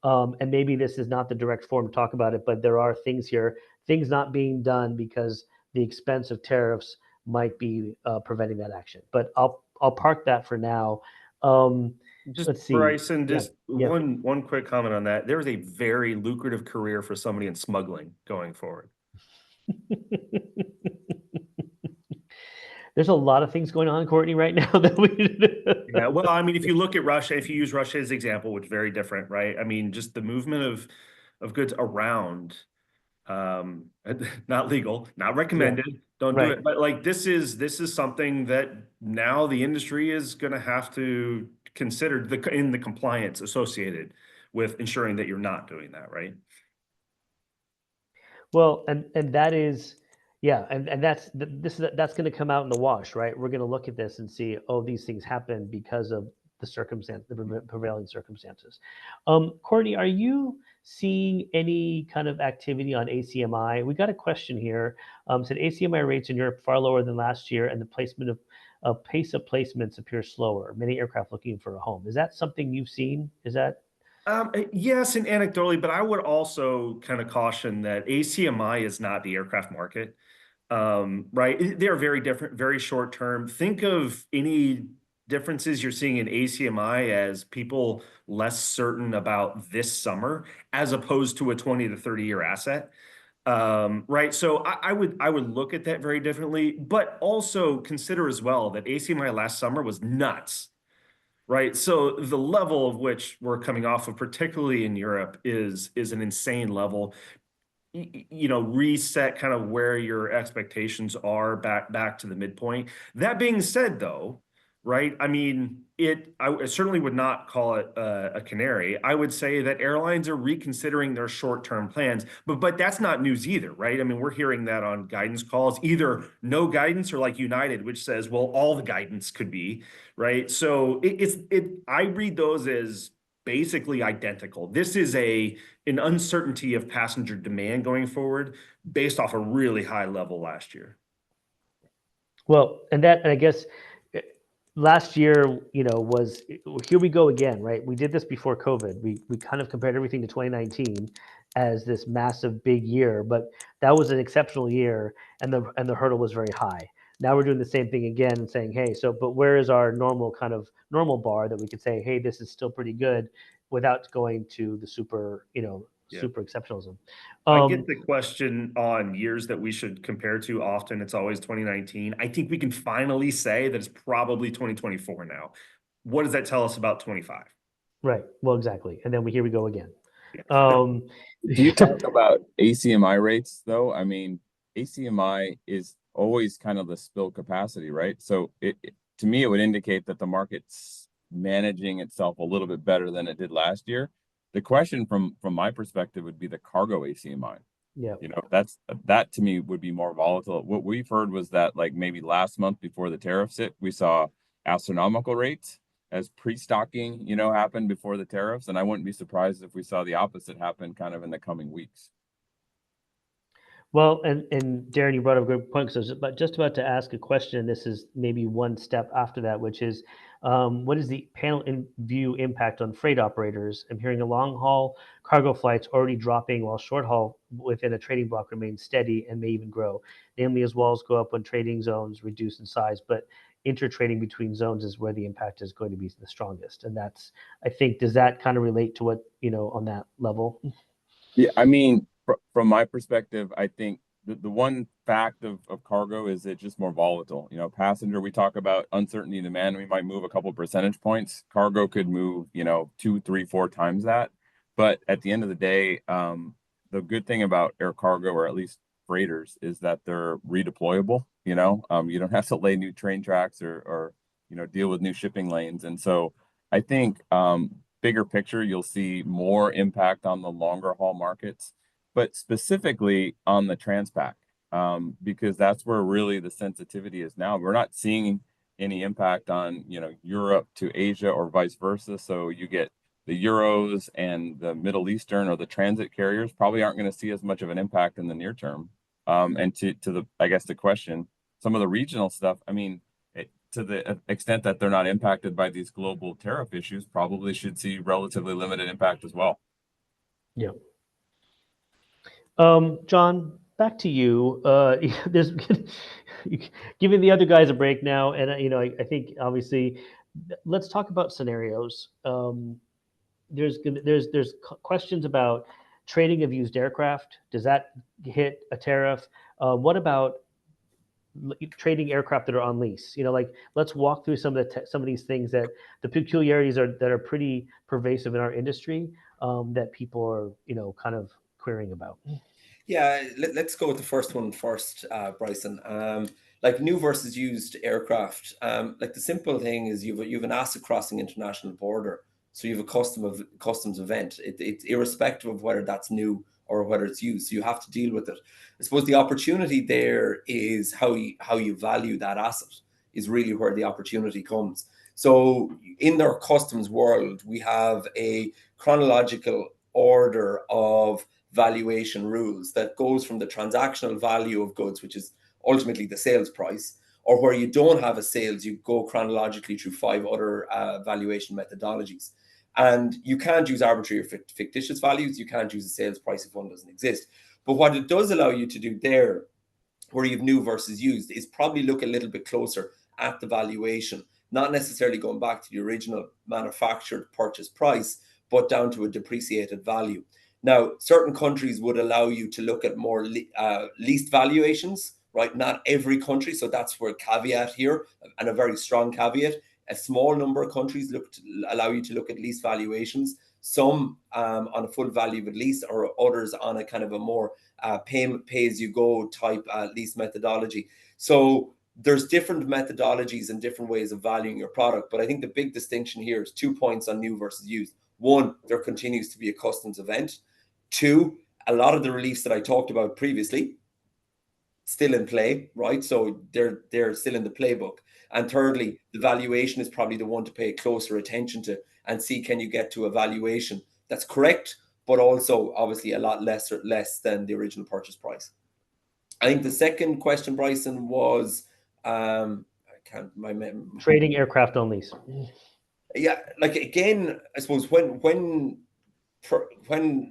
and maybe this is not the direct forum to talk about it, but there are things not being done because the expense of tariffs might be preventing that action. But I'll park that for now. Let's see. Bryson, just one quick comment on that. There's a very lucrative career for somebody in smuggling going forward. There's a lot of things going on, Courtney, right now that we. Yeah, well, I mean, if you look at Russia, if you use Russia as example, which is very different, right? I mean, just the movement of goods around, not legal, not recommended. Yeah. Don't do it. But like this is something that now the industry is going to have to consider in the compliance associated with ensuring that you're not doing that, right? Well, and that is, and that's going to come out in the wash, right? We're going to look at this and see, these things happen because of the prevailing circumstances. Courtney, are you seeing any kind of activity on ACMI? We got a question here. Said ACMI rates in Europe far lower than last year, and the placement of pace of placements appears slower. Many aircraft looking for a home. Is that something you've seen? Is that? Yes, and anecdotally, but I would also kind of caution that ACMI is not the aircraft market, right? They're very different, very short term. Think of any differences you're seeing in ACMI as people less certain about this summer, as opposed to a 20 to 30 year asset, right? So I would look at that very differently, but also consider as well that ACMI last summer was nuts. Right. So the level of which we're coming off of, particularly in Europe, is an insane level. Reset kind of where your expectations are back to the midpoint. That being said, though, right? I mean, I certainly would not call it a canary. I would say that airlines are reconsidering their short-term plans, but that's not news either, right? I mean, we're hearing that on guidance calls, either no guidance or like United, which says, well, all the guidance could be, right? So I read those as basically identical. This is an uncertainty of passenger demand going forward based off a really high level last year. Well, and I guess last year, was here we go again, right? We did this before COVID. We kind of compared everything to 2019 as this massive big year, but that was an exceptional year, and the hurdle was very high. Now we're doing the same thing again and saying, hey, but where is our normal bar that we could say, hey, this is still pretty good, without going to the super, super exceptionalism. I get the question on years that we should compare to often. It's always 2019. I think we can finally say that it's probably 2024 now. What does that tell us about 25? Right. Well, exactly. And then here we go again. Yeah. Do you talk about ACMI rates though? I mean, ACMI is always kind of the spill capacity, right? So to me, it would indicate that the market's managing itself a little bit better than it did last year. The question from my perspective would be the cargo ACMI. Yeah. You know, that to me would be more volatile. What we've heard was that like maybe last month before the tariffs hit, we saw astronomical rates as pre-stocking, you know, happened before the tariffs. And I wouldn't be surprised if we saw the opposite happen kind of in the coming weeks. Well, and Darren, you brought up a good point, because I was just about to ask a question. This is maybe one step after that, which is, what is the panel view impact on freight operators? I'm hearing a long haul cargo flights already dropping, while short haul within a trading block remains steady and may even grow. Namely, as walls go up when trading zones reduce in size, but inter-trading between zones is where the impact is going to be the strongest. And that's, I think, does that kind of relate to what, you know, on that level? Yeah, I mean, from my perspective, I think the one fact of cargo is it's just more volatile. You know, passenger, we talk about uncertainty in demand, we might move a couple percentage points. Cargo could move, you know, 2, 3, 4 times that. But at the end of the day, the good thing about air cargo, or at least freighters, is that they're redeployable. You know, you don't have to lay new train tracks or you know, deal with new shipping lanes. And so I think bigger picture, you'll see more impact on the longer haul markets, but specifically on the transpac, because that's where really the sensitivity is now. We're not seeing any impact on, you know, Europe to Asia or vice versa. So you get the Euros and the Middle Eastern or the transit carriers probably aren't going to see as much of an impact in the near term. And to the, I guess the question, some of the regional stuff, I mean, to the extent that they're not impacted by these global tariff issues, probably should see relatively limited impact as well. Yeah. John, back to you. There's giving the other guys a break now, and you know, I think obviously, let's talk about scenarios. There's questions about trading of used aircraft. Does that hit a tariff? What about trading aircraft that are on lease? You know, like, let's walk through some of these things, that the peculiarities that are pretty pervasive in our industry, that people are, you know, kind of querying about. Yeah, let's go with the first one first, Bryson. Like new versus used aircraft. Like the simple thing is you've an asset crossing international border, so you have a customs event. It's irrespective of whether that's new or whether it's used. So you have to deal with it. I suppose the opportunity there is how you value that asset is really where the opportunity comes. So in our customs world, we have a chronological order of valuation rules that goes from the transactional value of goods, which is ultimately the sales price, or where you don't have a sales, you go chronologically through 5 other valuation methodologies. And you can't use arbitrary or fictitious values. You can't use a sales price if one doesn't exist. But what it does allow you to do there, where you've new versus used, is probably look a little bit closer at the valuation, not necessarily going back to the original manufactured purchase price, but down to a depreciated value. Now, certain countries would allow you to look at more leased valuations, right? Not every country. So that's where caveat here, and a very strong caveat. A small number of countries allow you to look at lease valuations, some on a full value of lease, or others on a kind of a more pay-as-you-go type lease methodology. So there's different methodologies and different ways of valuing your product. But I think the big distinction here is 2 points on new versus used. 1, there continues to be a customs event. 2, a lot of the reliefs that I talked about previously still in play, right? So they're still in the playbook. And thirdly, the valuation is probably the one to pay closer attention to and see, can you get to a valuation that's correct, but also obviously a lot less than the original purchase price. I think the second question, Bryson, was trading aircraft on lease. Yeah, like again, I suppose when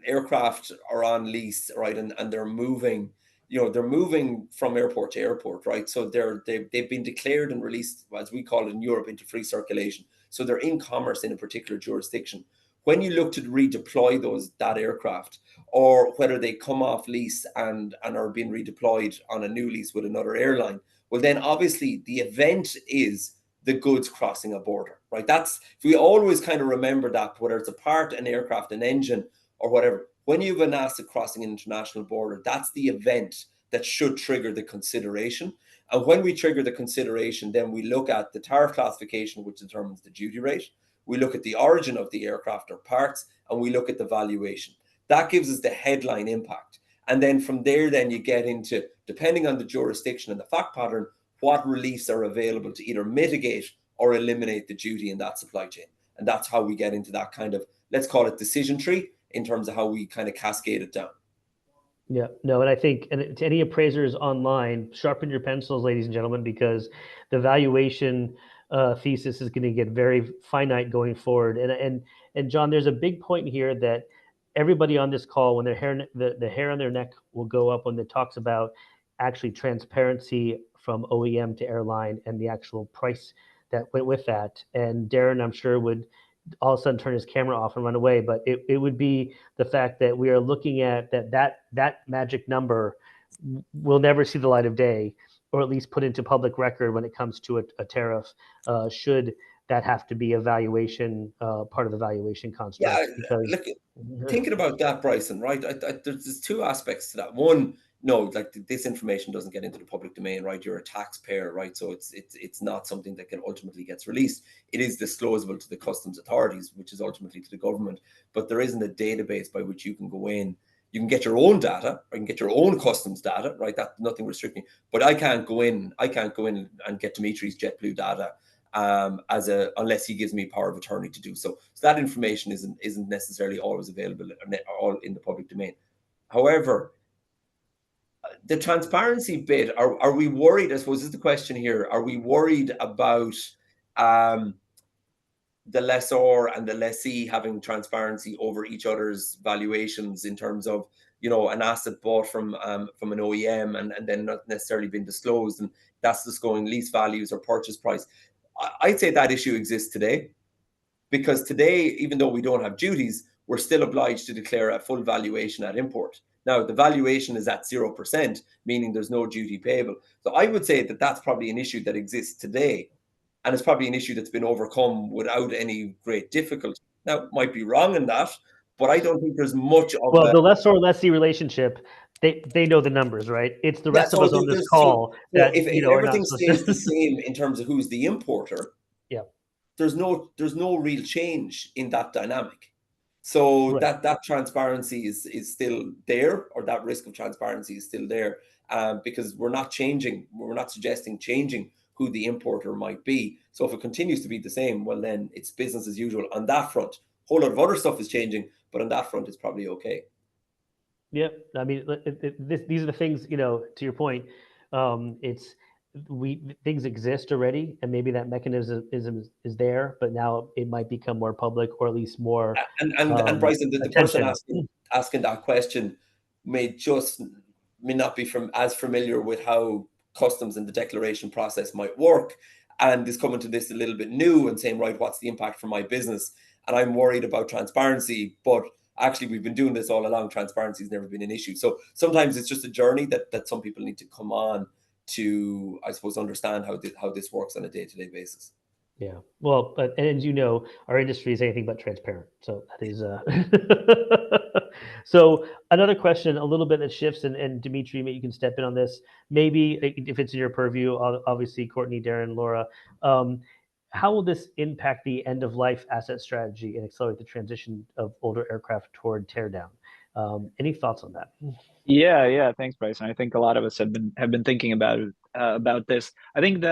aircraft are on lease, right, and they're moving, you know, they're moving from airport to airport, right? So they've been declared and released, as we call it in Europe, into free circulation. So they're in commerce in a particular jurisdiction. when you look to redeploy that aircraft, or whether they come off lease and are being redeployed on a new lease with another airline, well, then obviously the event is the goods crossing a border, right? If we always kind of remember that, whether it's a part, an aircraft, an engine, or whatever, when you have an asset crossing an international border, that's the event that should trigger the consideration. And when we trigger the consideration, then we look at the tariff classification, which determines the duty rate. We look at the origin of the aircraft or parts, and we look at the valuation. That gives us the headline impact. And then from there, then you get into, depending on the jurisdiction and the fact pattern, what reliefs are available to either mitigate or eliminate the duty in that supply chain. And that's how we get into that kind of, let's call it decision tree, in terms of how we kind of cascade it down. Yeah, no, and I think, and to any appraisers online, sharpen your pencils, ladies and gentlemen, because the valuation thesis is going to get very finite going forward. And John, there's a big point here that everybody on this call, when the hair on their neck will go up when it talks about actually transparency from OEM to airline and the actual price that went with that. And Darren, I'm sure, would all of a sudden turn his camera off and run away, but it would be the fact that we are looking at that magic number will never see the light of day, or at least put into public record when it comes to a tariff, should that have to be a valuation, part of the valuation construct. Yeah, because look, thinking about that, Bryson, right? There's two aspects to that. One, no, like this information doesn't get into the public domain, right? You're a taxpayer, right? So it's not something that can ultimately gets released. It is disclosable to the customs authorities, which is ultimately to the government. But there isn't a database by which you can go in. You can get your own data, or you can get your own customs data, right? That's nothing restricting. But I can't go in and get Dimitri's JetBlue data unless he gives me power of attorney to do so. So that information isn't necessarily always available all in the public domain. However, the transparency bit, are we worried? I suppose is the question here. Are we worried about the lessor and the lessee having transparency over each other's valuations in terms of, an asset bought from an OEM and then not necessarily been disclosed, and that's just going lease values or purchase price? I'd say that issue exists today, because today, even though we don't have duties, we're still obliged to declare a full valuation at import. Now, the valuation is at 0%, meaning there's no duty payable. So I would say that that's probably an issue that exists today, and it's probably an issue that's been overcome without any great difficulty. Now, might be wrong in that, but I don't think there's much of the lessor-lessee relationship, they know the numbers, right? It's the rest of us on this call that, if everything stays the same in terms of who's the importer, yeah, there's no real change in that dynamic. So right. that transparency is still there, or that risk of transparency is still there, because we're not suggesting changing who the importer might be. So if it continues to be the same, well, then it's business as usual on that front. A whole lot of other stuff is changing, but on that front, it's probably okay. Yeah, I mean, these are the things, to your point, things exist already, and maybe that mechanism is there, but now it might become more public, or at least more. And Bryson, the person asking that question may not be as familiar with how customs and the declaration process might work, and is coming to this a little bit new and saying, right, what's the impact for my business? And I'm worried about transparency, but actually we've been doing this all along. Transparency has never been an issue. So sometimes it's just a journey that some people need to come on to, I suppose, understand how this works on a day-to-day basis. Yeah, well, and as you know, our industry is anything but transparent. So that is So another question, a little bit that shifts, and Dimitri, maybe you can step in on this. Maybe if it's in your purview, obviously, Courtney, Darren, Laura, how will this impact the end-of-life asset strategy and accelerate the transition of older aircraft toward teardown? Any thoughts on that? Yeah. Thanks, Bryson. I think a lot of us have been thinking about this. I think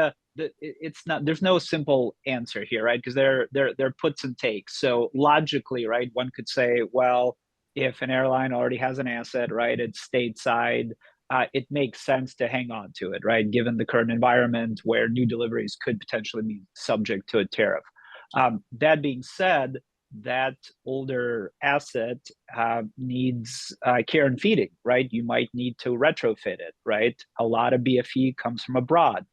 it's not, there's no simple answer here, right? Because there are puts and takes. So logically, right, one could say, well, if an airline already has an asset, right, it's stateside, it makes sense to hang on to it, right? Given the current environment where new deliveries could potentially be subject to a tariff. That being said, that older asset needs care and feeding, right? You might need to retrofit it, right? A lot of BFE comes from abroad.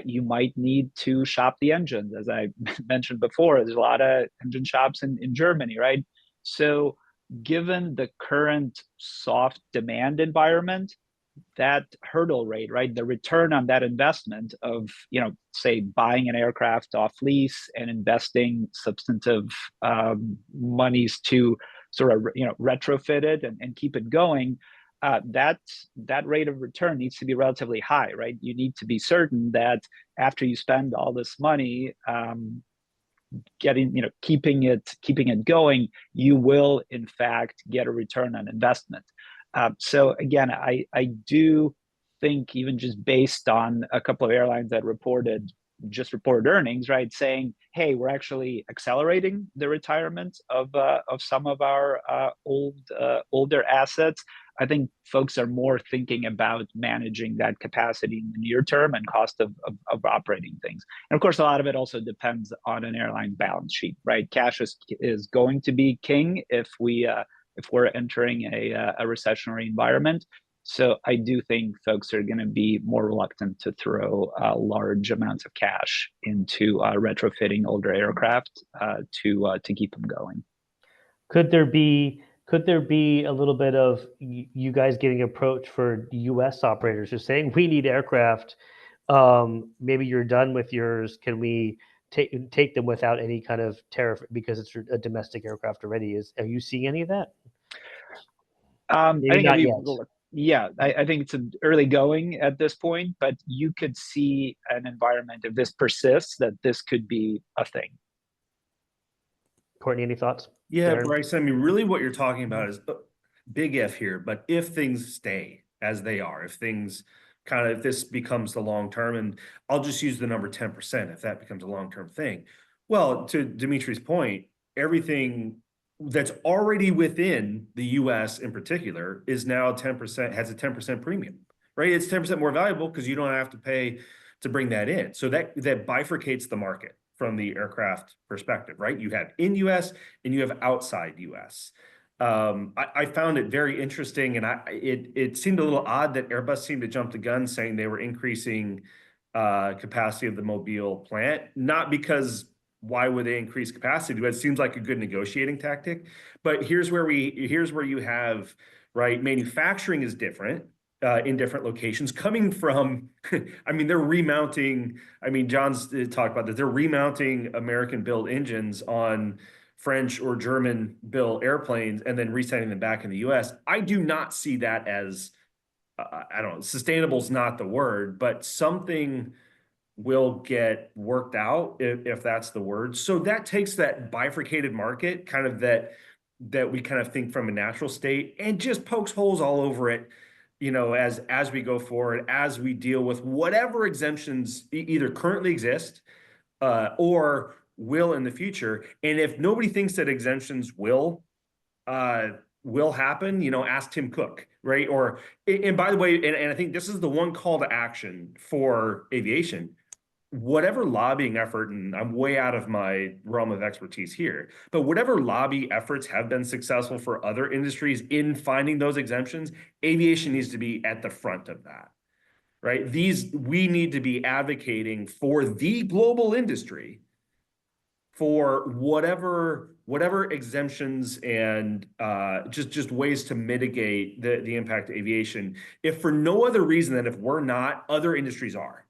you might need to shop the engines. As I mentioned before, there's a lot of engine shops in Germany, right? So given the current soft demand environment, that hurdle rate, right, the return on that investment of, say, buying an aircraft off lease and investing substantive monies to sort of, retrofit it and keep it going, that rate of return needs to be relatively high, right? You need to be certain that after you spend all this money, keeping it going, you will in fact get a return on investment. So again, I do think, even just based on a couple of airlines that just reported earnings, right, saying, hey, we're actually accelerating the retirement of some of our older assets. I think folks are more thinking about managing that capacity in the near term and cost of operating things. And of course, a lot of it also depends on an airline balance sheet, right? Cash is going to be king if we're entering a recessionary environment. So I do think folks are going to be more reluctant to throw large amounts of cash into retrofitting older aircraft to keep them going. Could there be a little bit of you guys getting approached for U.S. operators who are saying, we need aircraft, maybe you're done with yours, can we take them without any kind of tariff because it's a domestic aircraft already? Are you seeing any of that? I think not yet. Yeah, I think it's early going at this point, but you could see an environment, if this persists, that this could be a thing. Courtney, any thoughts? Yeah, Darren? Bryce, I mean, really what you're talking about is big if here, but if things stay as they are, if this becomes the long term, and I'll just use the number 10%, if that becomes a long-term thing. Well, to Dimitri's point, everything that's already within the US in particular is now 10%, has a 10% premium, right? It's 10% more valuable because you don't have to pay to bring that in. So that bifurcates the market from the aircraft perspective, right? You have in US and you have outside US. I found it very interesting, and it seemed a little odd that Airbus seemed to jump the gun saying they were increasing capacity of the Mobile plant, not because why would they increase capacity? But it seems like a good negotiating tactic. But here's where you have, right, manufacturing is different in different locations coming from, I mean, they're remounting, I mean, John's talked about that, they're remounting American-built engines on French or German-built airplanes and then resetting them back in the US. I do not see that as, I don't know, sustainable is not the word, but something will get worked out, if that's the word. So that takes that bifurcated market, kind of that we kind of think from a natural state, and just pokes holes all over it, as we go forward, as we deal with whatever exemptions either currently exist or will in the future. And if nobody thinks that exemptions will happen, ask Tim Cook, right? And by the way, and I think this is the one call to action for aviation, whatever lobbying effort, and I'm way out of my realm of expertise here, but whatever lobby efforts have been successful for other industries in finding those exemptions, aviation needs to be at the front of that, right? We need to be advocating for the global industry for whatever exemptions and just ways to mitigate the impact of aviation, if for no other reason than if we're not, other industries are.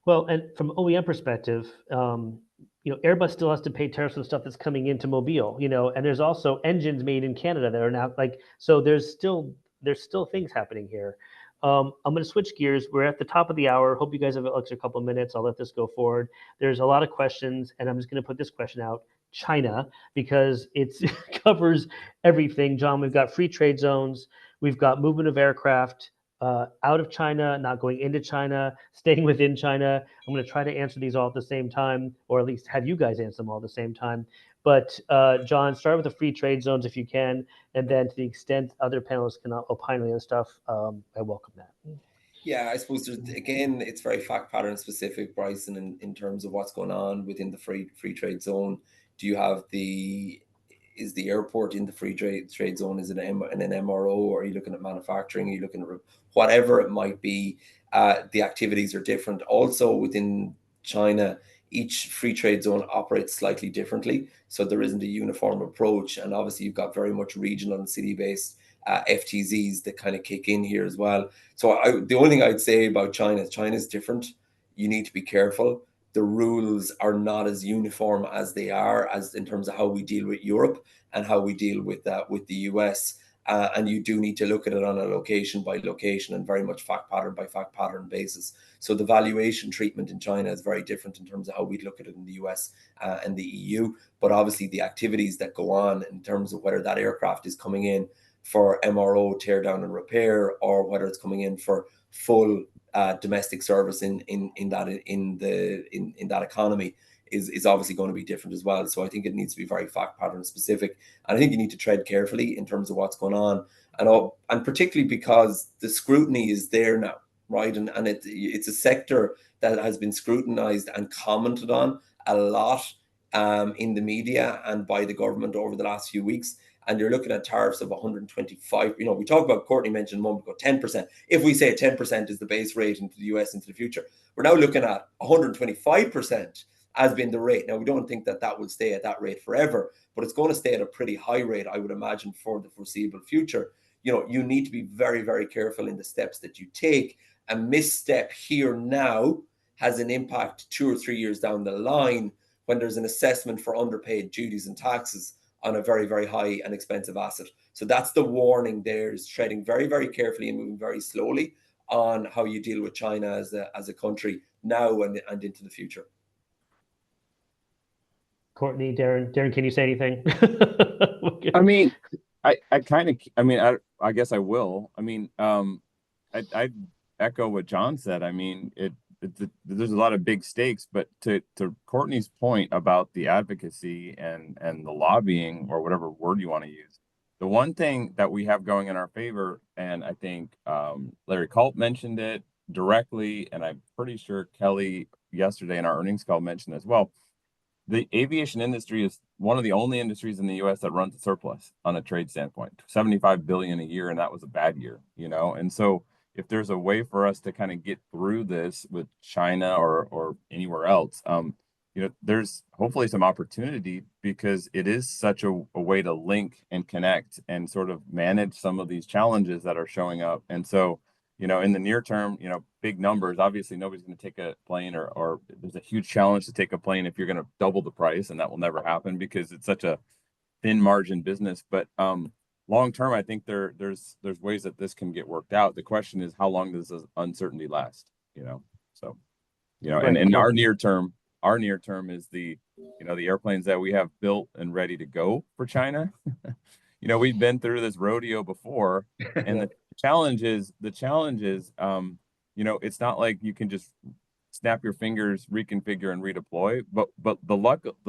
Well, and from OEM perspective, Airbus still has to pay tariffs on stuff that's coming into Mobile, and there's also engines made in Canada that are now so there's still things happening here. I'm going to switch gears. We're at the top of the hour. Hope you guys have an extra couple of minutes. I'll let this go forward. There's a lot of questions, and I'm just going to put this question out. China, because it covers everything. John, we've got free trade zones. We've got movement of aircraft out of China, not going into China, staying within China. I'm going to try to answer these all at the same time, or at least have you guys answer them all at the same time. But John, start with the free trade zones if you can, and then to the extent other panelists can opine on the other stuff, I welcome that. Yeah, I suppose again, it's very fact pattern specific, Bryson, in terms of what's going on within the free trade zone. Do you have is the airport in the free trade zone? Is it an MRO, or are you looking at manufacturing? Are you looking at whatever it might be? the activities are different. Also within China, each free trade zone operates slightly differently, so there isn't a uniform approach. And obviously you've got very much regional and city-based FTZs that kind of kick in here as well. So the only thing I'd say about China is different. You need to be careful. The rules are not as uniform as they are as in terms of how we deal with Europe and how we deal with the US. And you do need to look at it on a location by location and very much fact pattern by fact pattern basis. So the valuation treatment in China is very different in terms of how we look at it in the US and the EU. But obviously the activities that go on in terms of whether that aircraft is coming in for MRO, tear down and repair, or whether it's coming in for full domestic service in that economy is obviously going to be different as well. So I think it needs to be very fact pattern specific, and I think you need to tread carefully in terms of what's going on, and particularly because the scrutiny is there now, right? And it's a sector that has been scrutinized and commented on a lot in the media and by the government over the last few weeks. And you're looking at tariffs of 125. You know, we talk about, Courtney mentioned a moment ago, 10%. If we say 10% is the base rate into the US into the future, we're now looking at 125% as being the rate. Now, we don't think that will stay at that rate forever, but it's going to stay at a pretty high rate, I would imagine, for the foreseeable future. You know, you need to be very, very careful in the steps that you take. A misstep here now has an impact 2 or 3 years down the line when there's an assessment for underpaid duties and taxes on a very, very high and expensive asset. So that's the warning there, is treading very, very carefully and moving very slowly on how you deal with China as a country now and into the future. Courtney, Darren, can you say anything? I mean, I guess I will. I mean, I echo what John said. I mean, there's a lot of big stakes, but to Courtney's point about the advocacy and the lobbying, or whatever word you want to use, the one thing that we have going in our favor, and I think Larry Culp mentioned it directly, and I'm pretty sure Kelly yesterday in our earnings call mentioned as well, the aviation industry is one of the only industries in the US that runs a surplus on a trade standpoint, 75 billion a year, and that was a bad year, you know. And so if there's a way for us to kind of get through this with China or anywhere else, you know, there's hopefully some opportunity, because it is such a way to link and connect and sort of manage some of these challenges that are showing up. And so, you know, in the near term, you know, big numbers, obviously nobody's going to take a plane, or there's a huge challenge to take a plane if you're going to double the price, and that will never happen because it's such a thin margin business. But long term, I think there's ways that this can get worked out. The question is, how long does this uncertainty last? You know, so, you know, and our near term is the airplanes that we have built and ready to go for China. You know, we've been through this rodeo before, and the challenge is, you know, it's not like you can just snap your fingers, reconfigure, and redeploy. But the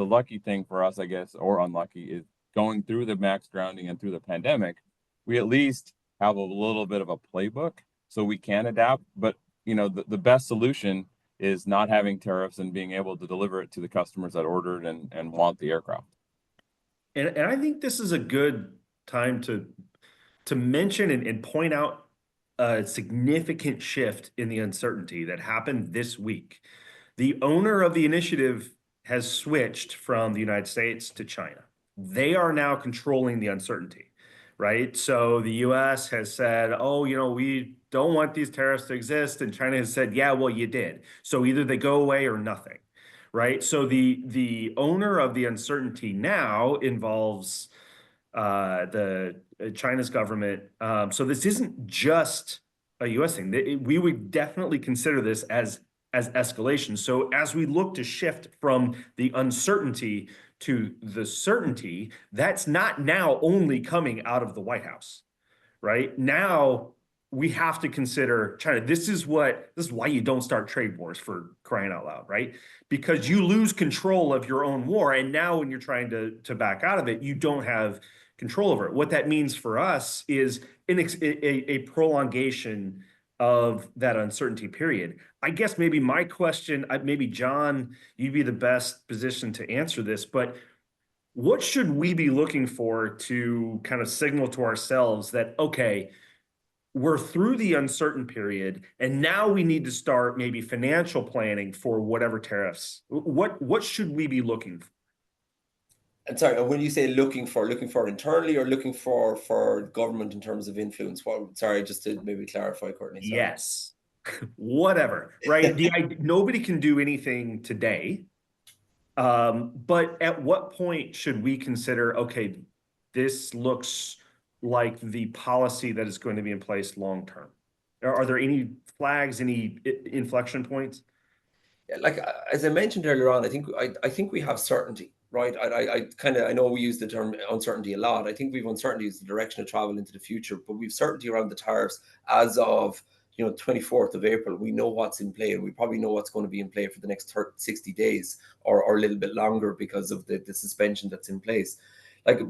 lucky thing for us, I guess, or unlucky, is going through the max grounding and through the pandemic, we at least have a little bit of a playbook so we can adapt. But, you know, the best solution is not having tariffs and being able to deliver it to the customers that ordered and want the aircraft. And I think this is a good time to mention and point out a significant shift in the uncertainty that happened this week. The owner of the initiative has switched from the United States to China. They are now controlling the uncertainty, right? So the US has said, oh, you know, we don't want these tariffs to exist. And China has said, yeah, well, you did. So either they go away or nothing, right? So the owner of the uncertainty now involves the China's government. So this isn't just a US thing. We would definitely consider this as escalation. So as we look to shift from the uncertainty to the certainty, that's not now only coming out of the White House, right? Now we have to consider China. This is why you don't start trade wars, for crying out loud, right? Because you lose control of your own war, and now when you're trying to back out of it, you don't have control over it. What that means for us is a prolongation of that uncertainty period. I guess maybe my question, maybe John, you'd be the best position to answer this, but what should we be looking for to kind of signal to ourselves that, okay, we're through the uncertain period, and now we need to start maybe financial planning for whatever tariffs. What should we be looking for? And sorry, when you say looking for internally or looking for government in terms of influence? What? Sorry, just to maybe clarify, Courtney. Sorry. Yes, whatever, right? Nobody can do anything today, but at what point should we consider, okay, this looks like the policy that is going to be in place long term? Are there any flags, any inflection points? Yeah, like as I mentioned earlier on, I think we have certainty, right? I know we use the term uncertainty a lot. I think we've uncertainty is the direction of travel into the future, but we've certainty around the tariffs as of 24th of April. We know what's in play, and we probably know what's going to be in play for the next 60 days or a little bit longer because of the suspension that's in place. Like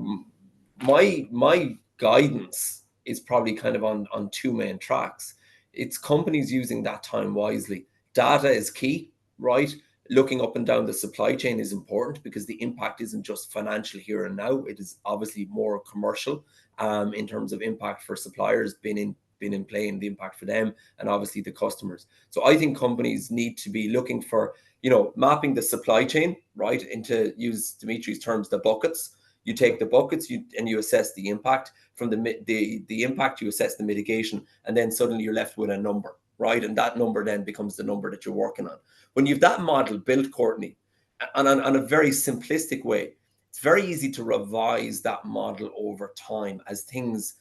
my guidance is probably kind of on two main tracks. It's companies using that time wisely. Data is key, right? Looking up and down the supply chain is important because the impact isn't just financial here and now. It is obviously more commercial in terms of impact for suppliers being in play, and the impact for them and obviously the customers. So I think companies need to be looking for, mapping the supply chain, right, into, use Dimitri's terms, the buckets. You take the buckets and you assess the impact. From the impact, you assess the mitigation, and then suddenly you're left with a number, right? And that number then becomes the number that you're working on. When you've that model built, Courtney, on a very simplistic way, it's very easy to revise that model over time as things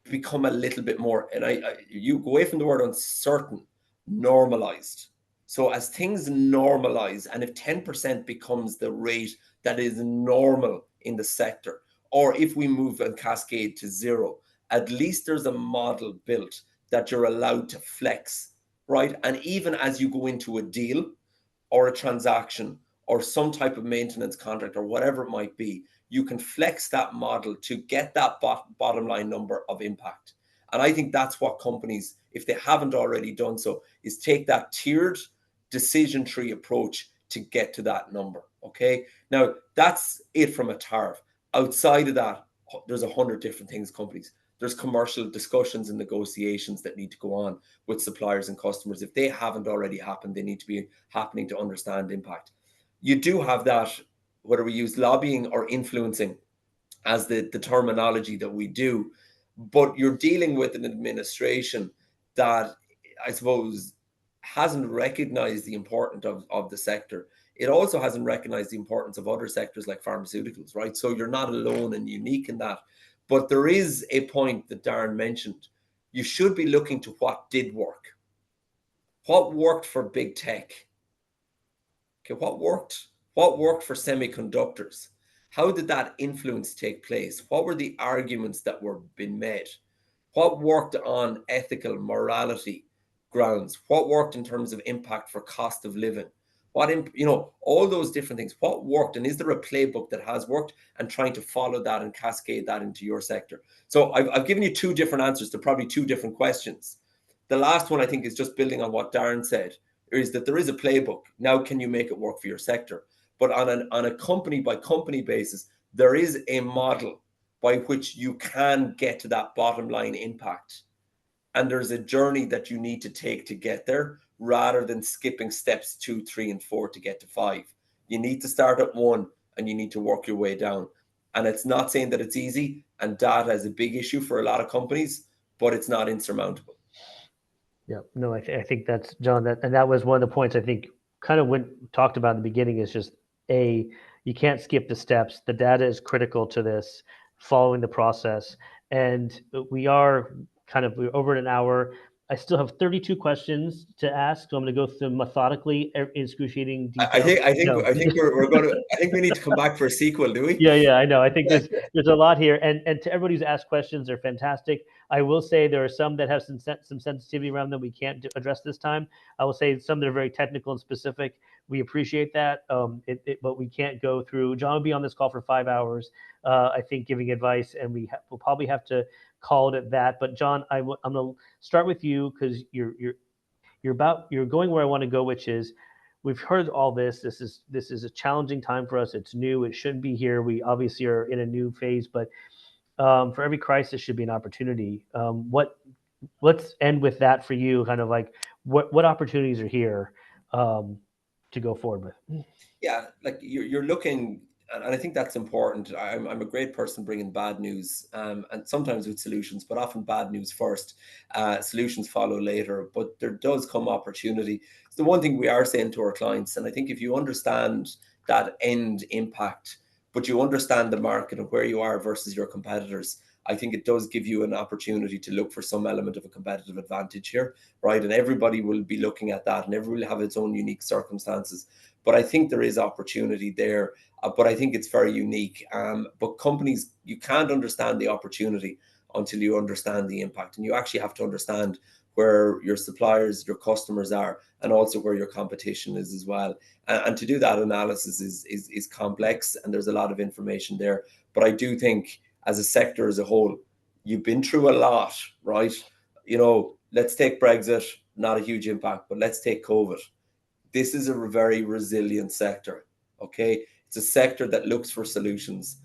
become a little bit more, and you go away from the word uncertain, normalized. So as things normalize, and if 10% becomes the rate that is normal in the sector, or if we move and cascade to zero, at least there's a model built that you're allowed to flex, right? And even as you go into a deal or a transaction or some type of maintenance contract or whatever it might be, you can flex that model to get that bottom line number of impact. And I think that's what companies, if they haven't already done so, is take that tiered decision tree approach to get to that number. Okay, now that's it from a tariff. Outside of that, there's 100 different things companies. There's commercial discussions and negotiations that need to go on with suppliers and customers. If they haven't already happened, they need to be happening to understand impact. You do have that, whether we use lobbying or influencing as the terminology that we do, but you're dealing with an administration that, I suppose, hasn't recognized the importance of the sector. It also hasn't recognized the importance of other sectors like pharmaceuticals, right? So you're not alone and unique in that. But there is a point that Darren mentioned. You should be looking to what did work. What worked for big tech? Okay, what worked? What worked for semiconductors? How did that influence take place? What were the arguments that were being made? What worked on ethical morality grounds? What worked in terms of impact for cost of living? What, all those different things. What worked, and is there a playbook that has worked, and trying to follow that and cascade that into your sector? So I've given you two different answers to probably two different questions. The last one, I think, is just building on what Darren said, is that there is a playbook. Now, can you make it work for your sector? But on a company by company basis, there is a model by which you can get to that bottom line impact. And there's a journey that you need to take to get there, rather than skipping steps 2, 3, and 4 to get to 5. You need to start at 1 and you need to work your way down. And it's not saying that it's easy, and data is a big issue for a lot of companies, but it's not insurmountable. Yeah, no, I think that's, John, and that was one of the points I think kind of talked about in the beginning, is just you can't skip the steps. The data is critical to this, following the process. And we're over an hour. I still have 32 questions to ask, so I'm going to go through them methodically, excruciating detail. I think we need to come back for a sequel, do we? Yeah, I know. I think there's a lot here, and to everybody who's asked questions, they're fantastic. I will say there are some that have some sensitivity around them we can't address this time. I will say some that are very technical and specific. We appreciate that, but we can't go through. John will be on this call for 5 hours, I think, giving advice, and we'll probably have to call it at that. But John, I'm going to start with you, because you're going where I want to go, which is, we've heard all this. This is a challenging time for us. It's new. It shouldn't be here. We obviously are in a new phase, but for every crisis should be an opportunity. What let's end with that for you, kind of like what opportunities are here to go forward with. Yeah, like you're looking, and I think that's important. I'm a great person bringing bad news, and sometimes with solutions, but often bad news first. Solutions follow later, but there does come opportunity. It's the one thing we are saying to our clients, and I think if you understand that end impact, but you understand the market and where you are versus your competitors, I think it does give you an opportunity to look for some element of a competitive advantage here, right? And everybody will be looking at that, and everybody will have its own unique circumstances. But I think there is opportunity there, but I think it's very unique. But companies, you can't understand the opportunity until you understand the impact. And you actually have to understand where your suppliers, your customers are, and also where your competition is as well. And to do that analysis is complex, and there's a lot of information there. But I do think as a sector as a whole, you've been through a lot, right? You know, let's take Brexit, not a huge impact, but let's take COVID. This is a very resilient sector, okay? It's a sector that looks for solutions,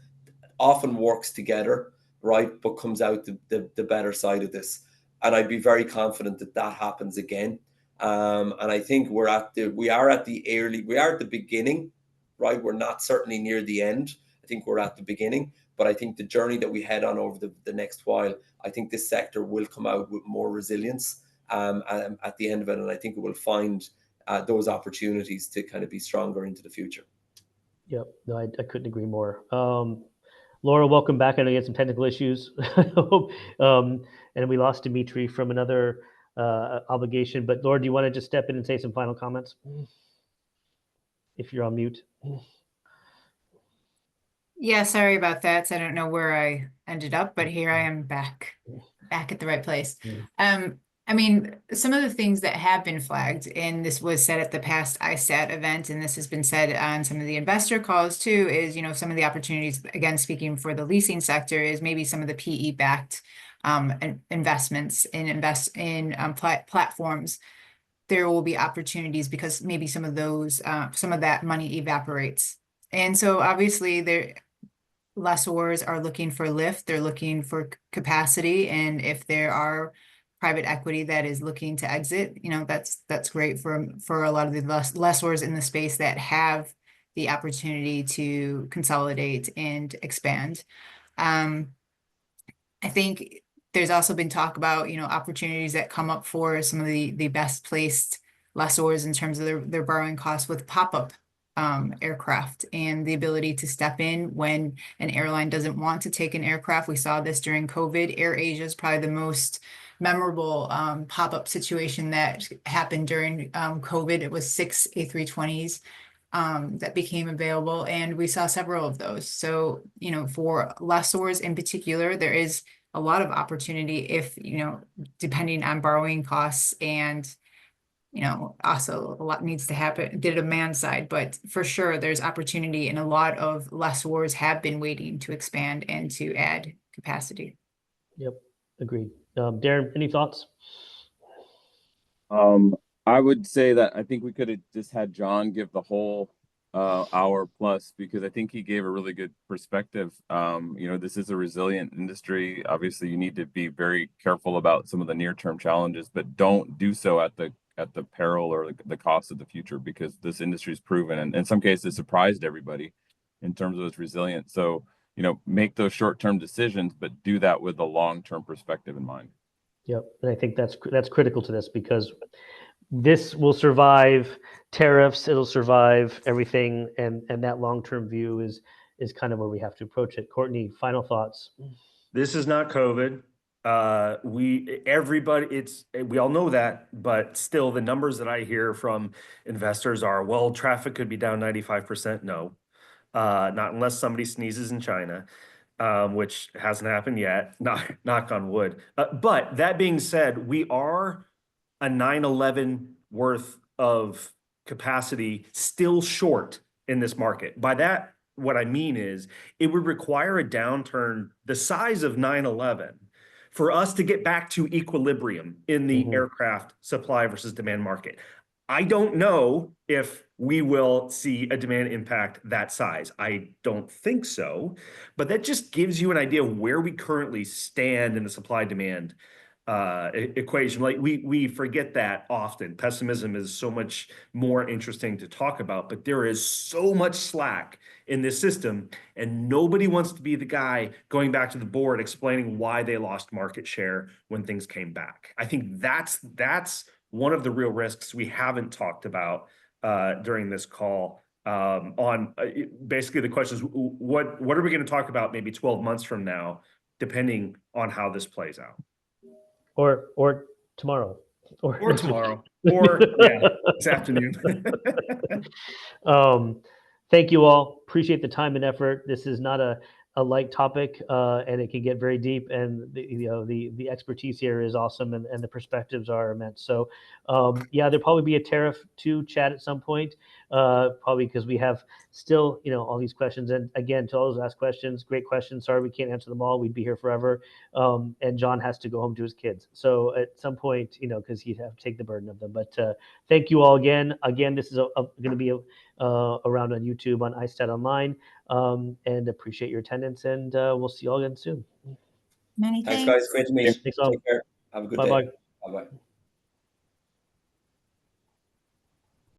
often works together, right? But comes out the better side of this. And I'd be very confident that that happens again. And I think we are at the beginning, right? We're not certainly near the end. I think we're at the beginning, but I think the journey that we head on over the next while, I think this sector will come out with more resilience at the end of it. And I think it will find those opportunities to kind of be stronger into the future. Yep, no, I couldn't agree more. Laura, welcome back. I know you had some technical issues, and we lost Dimitri from another obligation. But Laura, do you want to just step in and say some final comments? If you're on mute. Yeah, sorry about that. So I don't know where I ended up, but here I am back at the right place. I mean, some of the things that have been flagged, and this was said at the past ISTAT event, and this has been said on some of the investor calls too, is, you know, some of the opportunities, again, speaking for the leasing sector, is maybe some of the PE-backed investments in platforms. There will be opportunities because maybe some of those, some of that money evaporates. And so obviously lessors are looking for lift, they're looking for capacity, and if there are private equity that is looking to exit, you know, that's great for a lot of the lessors in the space that have the opportunity to consolidate and expand. I think there's also been talk about, you know, opportunities that come up for some of the best placed lessors in terms of their borrowing costs with pop-up aircraft and the ability to step in when an airline doesn't want to take an aircraft. We saw this during COVID. AirAsia is probably the most memorable pop-up situation that happened during COVID. It was 6 A320s that became available, and we saw several of those. So, you know, for lessors in particular, there is a lot of opportunity if, you know, depending on borrowing costs, and you know, also a lot needs to happen the demand side, but for sure there's opportunity, and a lot of lessors have been waiting to expand and to add capacity. Yep, agreed. Darren, any thoughts? I would say that I think we could have just had John give the whole hour plus, because I think he gave a really good perspective. You know, this is a resilient industry. Obviously, you need to be very careful about some of the near-term challenges, but don't do so at the peril or the cost of the future, because this industry is proven and in some cases surprised everybody in terms of its resilience. So, you know, make those short-term decisions, but do that with a long-term perspective in mind. Yep, and I think that's critical to this, because this will survive tariffs, it'll survive everything, and that long-term view is kind of where we have to approach it. Courtney, final thoughts? This is not COVID. We all know that, but still the numbers that I hear from investors are, well, traffic could be down 95%. No, not unless somebody sneezes in China, which hasn't happened yet, knock on wood. But that being said, we are a 9/11 worth of capacity still short in this market. By that, what I mean is it would require a downturn the size of 9/11 for us to get back to equilibrium in the aircraft supply versus demand market. I don't know if we will see a demand impact that size. I don't think so, but that just gives you an idea of where we currently stand in the supply demand equation. Like we forget that often. Pessimism is so much more interesting to talk about, but there is so much slack in this system, and nobody wants to be the guy going back to the board explaining why they lost market share when things came back. I think that's one of the real risks we haven't talked about during this call. On basically the question is, what are we going to talk about maybe 12 months from now, depending on how this plays out. Or tomorrow. Or tomorrow. Or yeah, this afternoon. Thank you all. Appreciate the time and effort. This is not a light topic, and it can get very deep. And the expertise here is awesome, and the perspectives are immense. So yeah, there'll probably be a Tariff 2 chat at some point, probably because we have still all these questions. And again, to all those asked questions, great questions. Sorry we can't answer them all. We'd be here forever. And John has to go home to his kids. So at some point, because he'd have to take the burden of them. But thank you all again. Again, this is going to be around on YouTube on ISTAT Online, and appreciate your attendance, and we'll see you all again soon. Many Thanks, thanks. guys. Great to meet you. Thanks all. Take care. Have a good day. Bye-bye. Bye-bye.